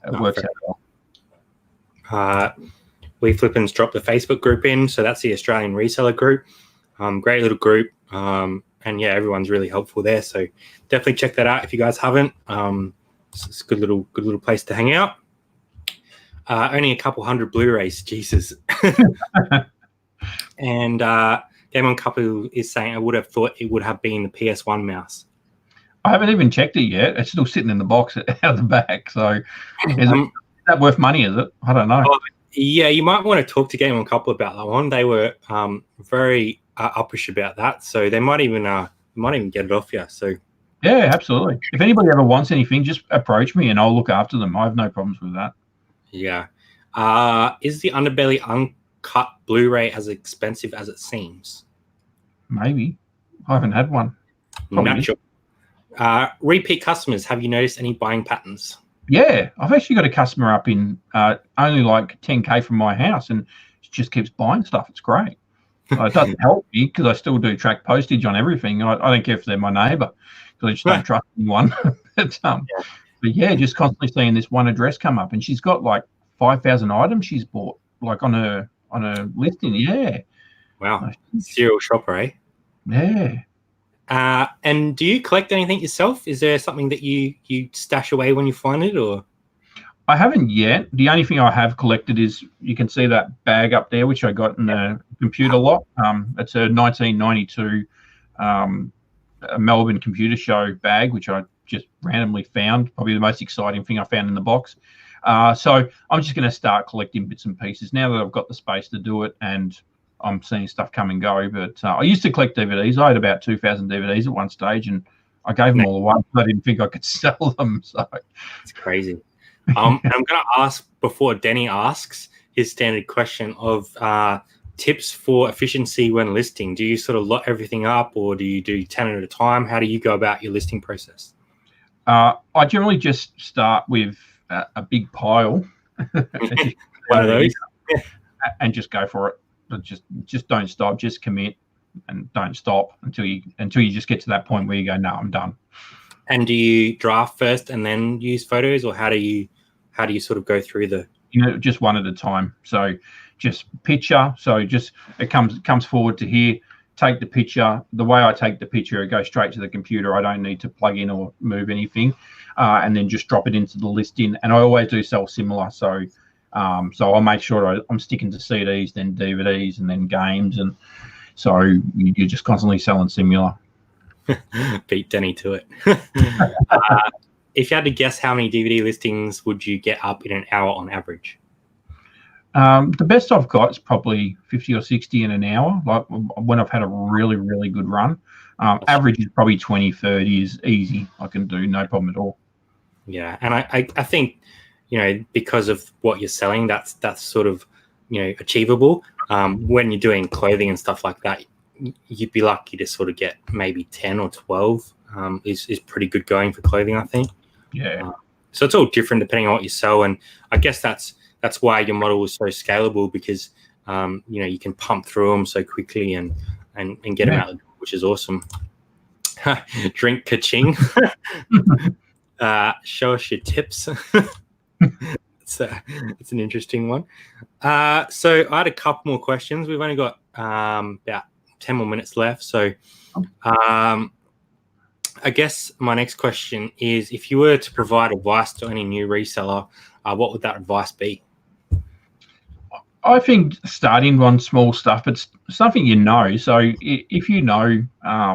it works out well. We Flippins dropped the Facebook group in, so that's the Australian Reseller group. Great little group. And yeah, everyone's really helpful there. So definitely check that out if you guys haven't. It's a good little place to hang out. Only a couple hundred Blu-rays, Jesus. And Game On Couple is saying, I would have thought it would have been the PS1 mouse. I haven't even checked it yet. It's still sitting in the box out of the back. So is that worth money, is it? I don't know. Yeah, you might want to talk to Game On Couple about that one. They were very uppish about that. So they might even get it off you. So yeah, absolutely. If anybody ever wants anything, just approach me and I'll look after them. I have no problems with that. Yeah. Is the Underbelly uncut Blu-ray as expensive as it seems? Maybe. I haven't had one. Not sure. Repeat customers, have you noticed any buying patterns? Yeah. I've actually got a customer up in only like 10K from my house, and she just keeps buying stuff. It's great. It doesn't help me because I still do track postage on everything. I don't care if they're my neighbour because I just don't trust anyone. But yeah, just constantly seeing this one address come up, and she's got like 5,000 items she's bought, like on a listing. Yeah. Wow. Serial shopper, eh? Yeah. And do you collect anything yourself? Is there something that you stash away when you find it, or? I haven't yet. The only thing I have collected is, you can see that bag up there, which I got in the computer lot. It's a 1992 a Melbourne Computer Show bag, which I just randomly found. Probably the most exciting thing I found in the box. So I'm just going to start collecting bits and pieces now that I've got the space to do it, and I'm seeing stuff come and go. But I used to collect DVDs. I had about 2,000 DVDs at one stage, and I gave them all away. I didn't think I could sell them. So it's crazy. I'm going to ask, before Denny asks his standard question of tips for efficiency when listing. Do you sort of lot everything up, or do you do 10 at a time? How do you go about your listing process? I generally just start with a big pile. One of those. And just go for it. Just don't stop. Just commit and don't stop until you just get to that point where you go, no, I'm done. And do you draft first and then use photos, or how do you sort of go through the? Just one at a time. So just picture. So just it comes forward to here. Take the picture. The way I take the picture, it goes straight to the computer. I don't need to plug in or move anything, and then just drop it into the listing. And I always do sell similar. So I'll make sure I'm sticking to CDs, then DVDs, and then games, and so you're just constantly selling similar. Beat Denny to it. If you had to guess, how many DVD listings would you get up in an hour on average? The best I've got is probably 50 or 60 in an hour, like when I've had a really, really good run. Average is probably 20, 30 is easy. I can do, no problem at all. Yeah, and I think, because of what you're selling, that's sort of, achievable. When you're doing clothing and stuff like that, you'd be lucky to sort of get maybe 10 or 12 is pretty good going for clothing, I think. Yeah. So it's all different depending on what you sell, and I guess that's why your model is so scalable, because you can pump through them so quickly and get them out the door, which is awesome. Drink ka-ching. Show us your tips. It's an interesting one. So I had a couple more questions. We've only got about 10 more minutes left. So I guess my next question is, if you were to provide advice to any new reseller, what would that advice be? I think starting on small stuff, but something So if you know, I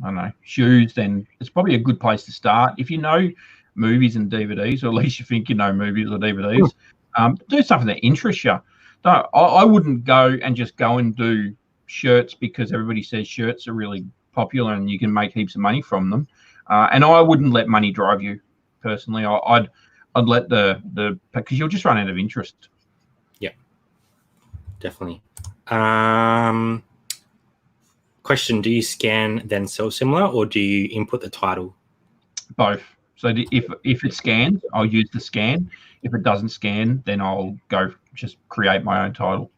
don't know, shoes, then it's probably a good place to start. If you know movies and DVDs, or at least you think you know movies or DVDs, do something that interests you. I wouldn't go and do shirts because everybody says shirts are really popular and you can make heaps of money from them. And I wouldn't let money drive you personally. I'd let because you'll just run out of interest. Yeah, definitely. Question: do you scan then sell similar, or do you input the title? Both. So if it scans, I'll use the scan. If it doesn't scan, then I'll go just create my own title.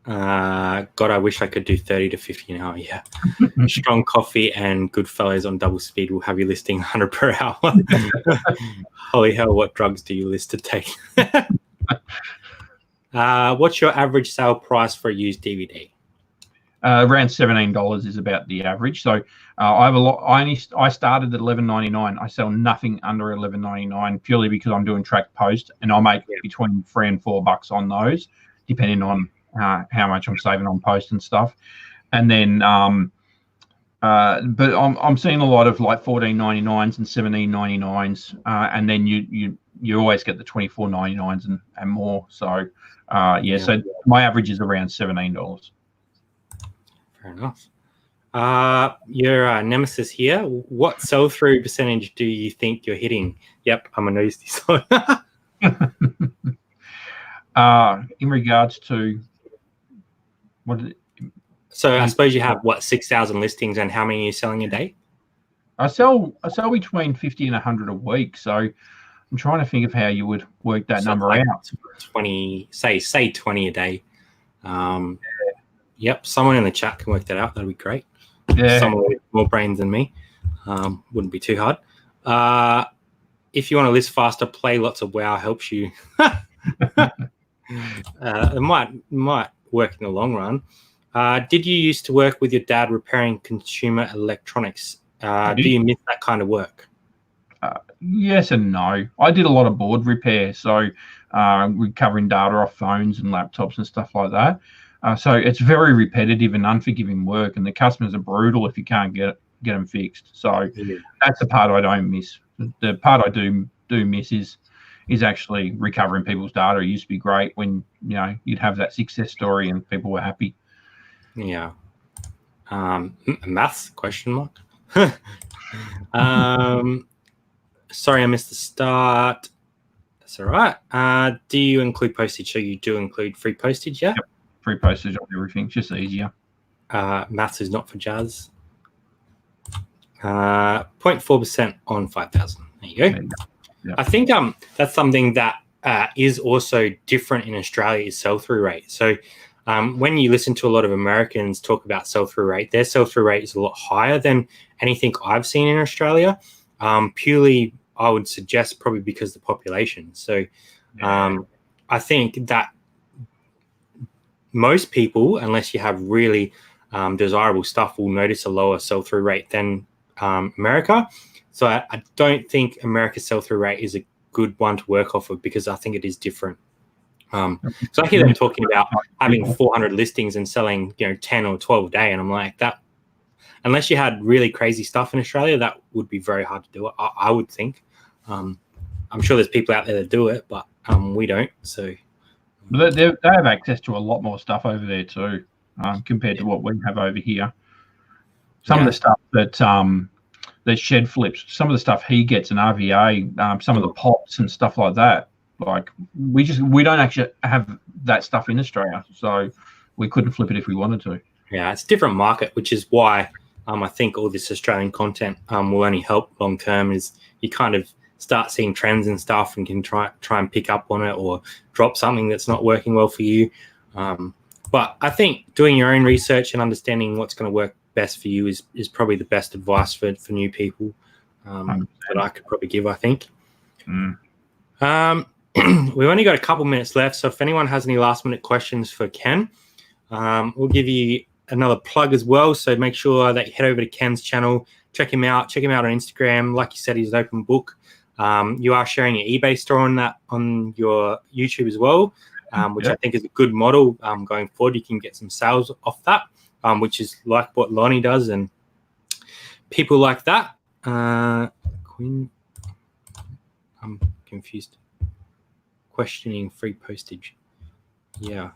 God, I wish I could do 30 to 50 an hour. Yeah. Strong coffee and Goodfellas on double speed will have you listing 100 per hour. Holy hell, what drugs do you list to take? What's your average sale price for a used DVD? Around $17 is about the average. So I have a lot. I started at $11.99. I sell nothing under $11.99 purely because I'm doing track post, and I make between $3 and $4 on those, depending on how much I'm saving on post and stuff. And then, but I'm seeing a lot of like $14.99s and $17.99s, and then you always get the $24.99s and more. So so my average is around $17. Fair enough. Your nemesis here. What sell-through percentage do you think you're hitting? Yep, I'm a nosy. In regards to what? So I suppose you have 6,000 listings, and how many are you selling a day? I sell between 50 and 100 a week. So I'm trying to think of how you would work that number out. 20, say 20 a day. Yep, someone in the chat can work that out. That'd be great. Yeah. Someone with more brains than me. Wouldn't be too hard. If you want to list faster, play lots of WoW helps you. It might work in the long run. Did you used to work with your dad repairing consumer electronics? Do you miss that kind of work? Yes and no. I did a lot of board repair, so recovering data off phones and laptops and stuff like that. So it's very repetitive and unforgiving work, and the customers are brutal if you can't get them fixed. So that's the part I don't miss. The part I do miss is actually recovering people's data. It used to be great when you'd have that success story and people were happy. Yeah. Maths question mark. Sorry, I missed the start. That's all right. Do you include postage? So you do include free postage, yeah? Yep. Free postage on everything, just easier. Maths is not for jazz. 0.4% on 5,000. There you go. Yep. I think that's something that is also different in Australia is sell-through rate. So when you listen to a lot of Americans talk about sell-through rate, their sell-through rate is a lot higher than anything I've seen in Australia. Purely, I would suggest probably because of the population. So I think that most people, unless you have really desirable stuff, will notice a lower sell-through rate than America. So I don't think America's sell-through rate is a good one to work off of because I think it is different. So I hear them talking about having 400 listings and selling 10 or 12 a day, and I'm like, that unless you had really crazy stuff in Australia, that would be very hard to do it, I would think. I'm sure there's people out there that do it, but we don't. So they have access to a lot more stuff over there too, compared to what we have over here. Some of the stuff that Shed flips, some of the stuff he gets in RVA, some of the pots and stuff like that. Like we don't actually have that stuff in Australia, so we couldn't flip it if we wanted to. Yeah, it's a different market, which is why I think all this Australian content will only help long term. Is you kind of start seeing trends and stuff and can try and pick up on it or drop something that's not working well for you. But I think doing your own research and understanding what's going to work best for you is probably the best advice for new people that I could probably give, I think. We've only got a couple minutes left, so if anyone has any last minute questions for Ken, we'll give you another plug as well. So make sure that you head over to Ken's channel, check him out on Instagram. Like you said, he's an open book. You are sharing your eBay store on your YouTube as well, which I think is a good model going forward. You can get some sales off that, which is like what Lonnie does and people like that. Quinn, I'm confused. Questioning free postage. Yeah.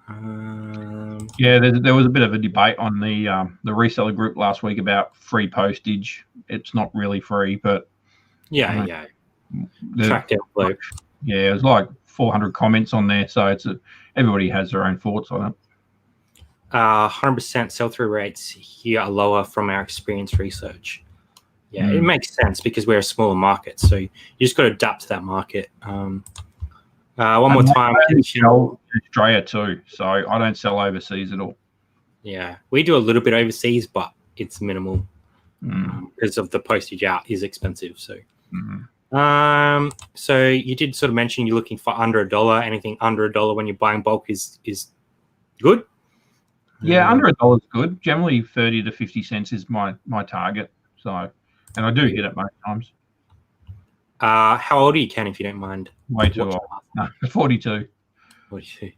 There was a bit of a debate on the reseller group last week about free postage. It's not really free, but tracked envelope. Yeah, there's like 400 comments on there, so everybody has their own thoughts on it. 100% sell-through rates here are lower from our experience research. Yeah, it makes sense because we're a smaller market, so you just got to adapt to that market. One more time. I sell in Australia too, so I don't sell overseas at all. Yeah, we do a little bit overseas, but it's minimal because of the postage out is expensive. So, so you did sort of mention you're looking for under $1. Anything under $1 when you're buying bulk is good. Yeah, under $1 is good. Generally, 30 to 50 cents is my target. So, and I do hit it most times. How old are you, Ken, if you don't mind? Way too old. No, 42. 42.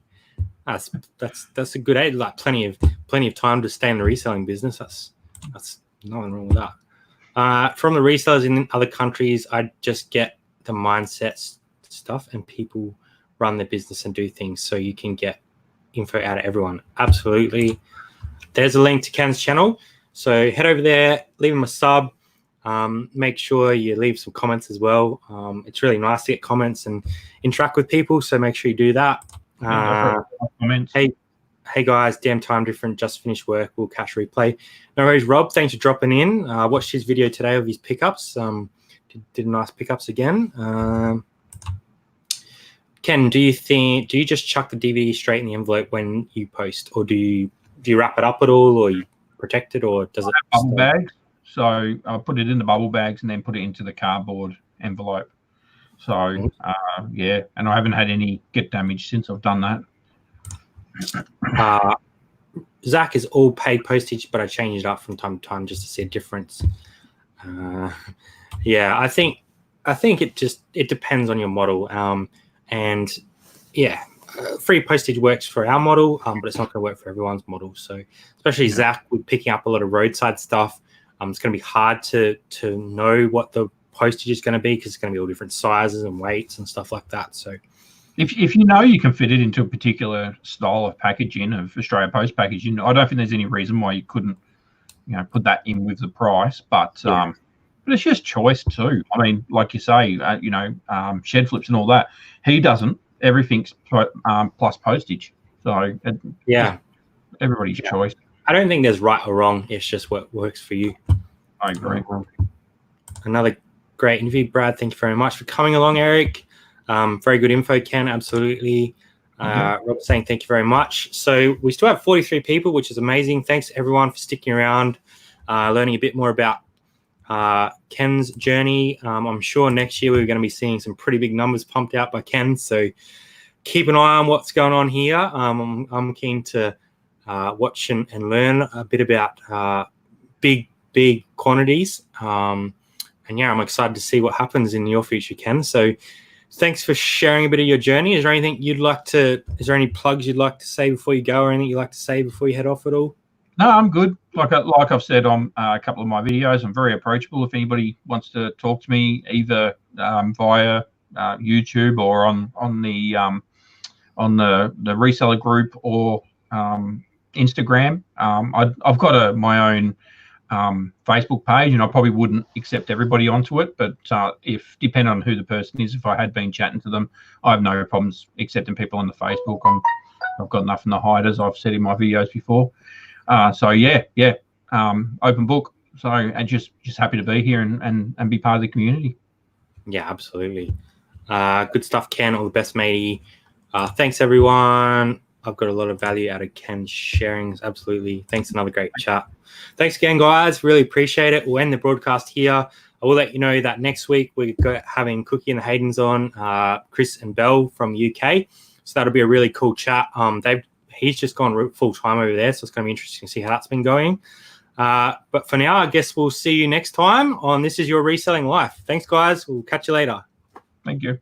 That's a good age. Like plenty of time to stay in the reselling business. That's nothing wrong with that. From the resellers in other countries, I just get the mindset stuff, and people run their business and do things, so you can get info out of everyone. Absolutely. There's a link to Ken's channel, so head over there, leave him a sub. Make sure you leave some comments as well. It's really nice to get comments and interact with people, so make sure you do that. Hey guys, damn time different, just finished work, we'll catch replay. No worries, Rob, thanks for dropping in. Watched his video today of his pickups. Did nice pickups again. Ken, do you just chuck the DVD straight in the envelope when you post, or do you wrap it up at all, or you protect it, or does it bubble bags? So I put it in the bubble bags and then put it into the cardboard envelope. So, and I haven't had any get damage since I've done that. Zach is all paid postage, but I change it up from time to time just to see a difference. I think I think it depends on your model. And yeah, free postage works for our model, but it's not going to work for everyone's model. So especially Zach, with picking up a lot of roadside stuff, it's going to be hard to know what the postage is going to be, because it's going to be all different sizes and weights and stuff like that. So if you know you can fit it into a particular style of packaging, of Australia Post packaging, I don't think there's any reason why you couldn't, put that in with the price. But it's just choice too. I mean, like you say, shed flips and all that. He doesn't. Everything's plus postage. So everybody's choice. I don't think there's right or wrong. It's just what works for you. I agree. Another great interview, Brad. Thank you very much for coming along, Eric. Very good info, Ken. Absolutely. Rob saying thank you very much. So we still have 43 people, which is amazing. Thanks everyone for sticking around, learning a bit more about Ken's journey. I'm sure next year we're going to be seeing some pretty big numbers pumped out by Ken. So keep an eye on what's going on here. I'm keen to watch and learn a bit about big quantities. And I'm excited to see what happens in your future, Ken. So thanks for sharing a bit of your journey. Is there any plugs you'd like to say before you go, or anything you'd like to say before you head off at all? No, I'm good. Like I've said on a couple of my videos, I'm very approachable. If anybody wants to talk to me, either via YouTube or on the reseller group or Instagram. I've got my own Facebook page, and I probably wouldn't accept everybody onto it, but if depending on who the person is, if I had been chatting to them, I have no problems accepting people on the Facebook. I've got nothing to hide, as I've said in my videos before. Open book. So, and just happy to be here and be part of the community. Yeah, absolutely. Good stuff, Ken. All the best, matey. Thanks, everyone. I've got a lot of value out of Ken's sharings. Absolutely. Thanks. Another great chat. Thanks again, guys. Really appreciate it. We'll end the broadcast here. I will let you know that next week we're having Cookie and the Haydens on, Chris and Belle from UK. So that'll be a really cool chat. He's just gone full time over there, so it's going to be interesting to see how that's been going. But for now, I guess we'll see you next time on This Is Your Reselling Life. Thanks, guys. We'll catch you later. Thank you.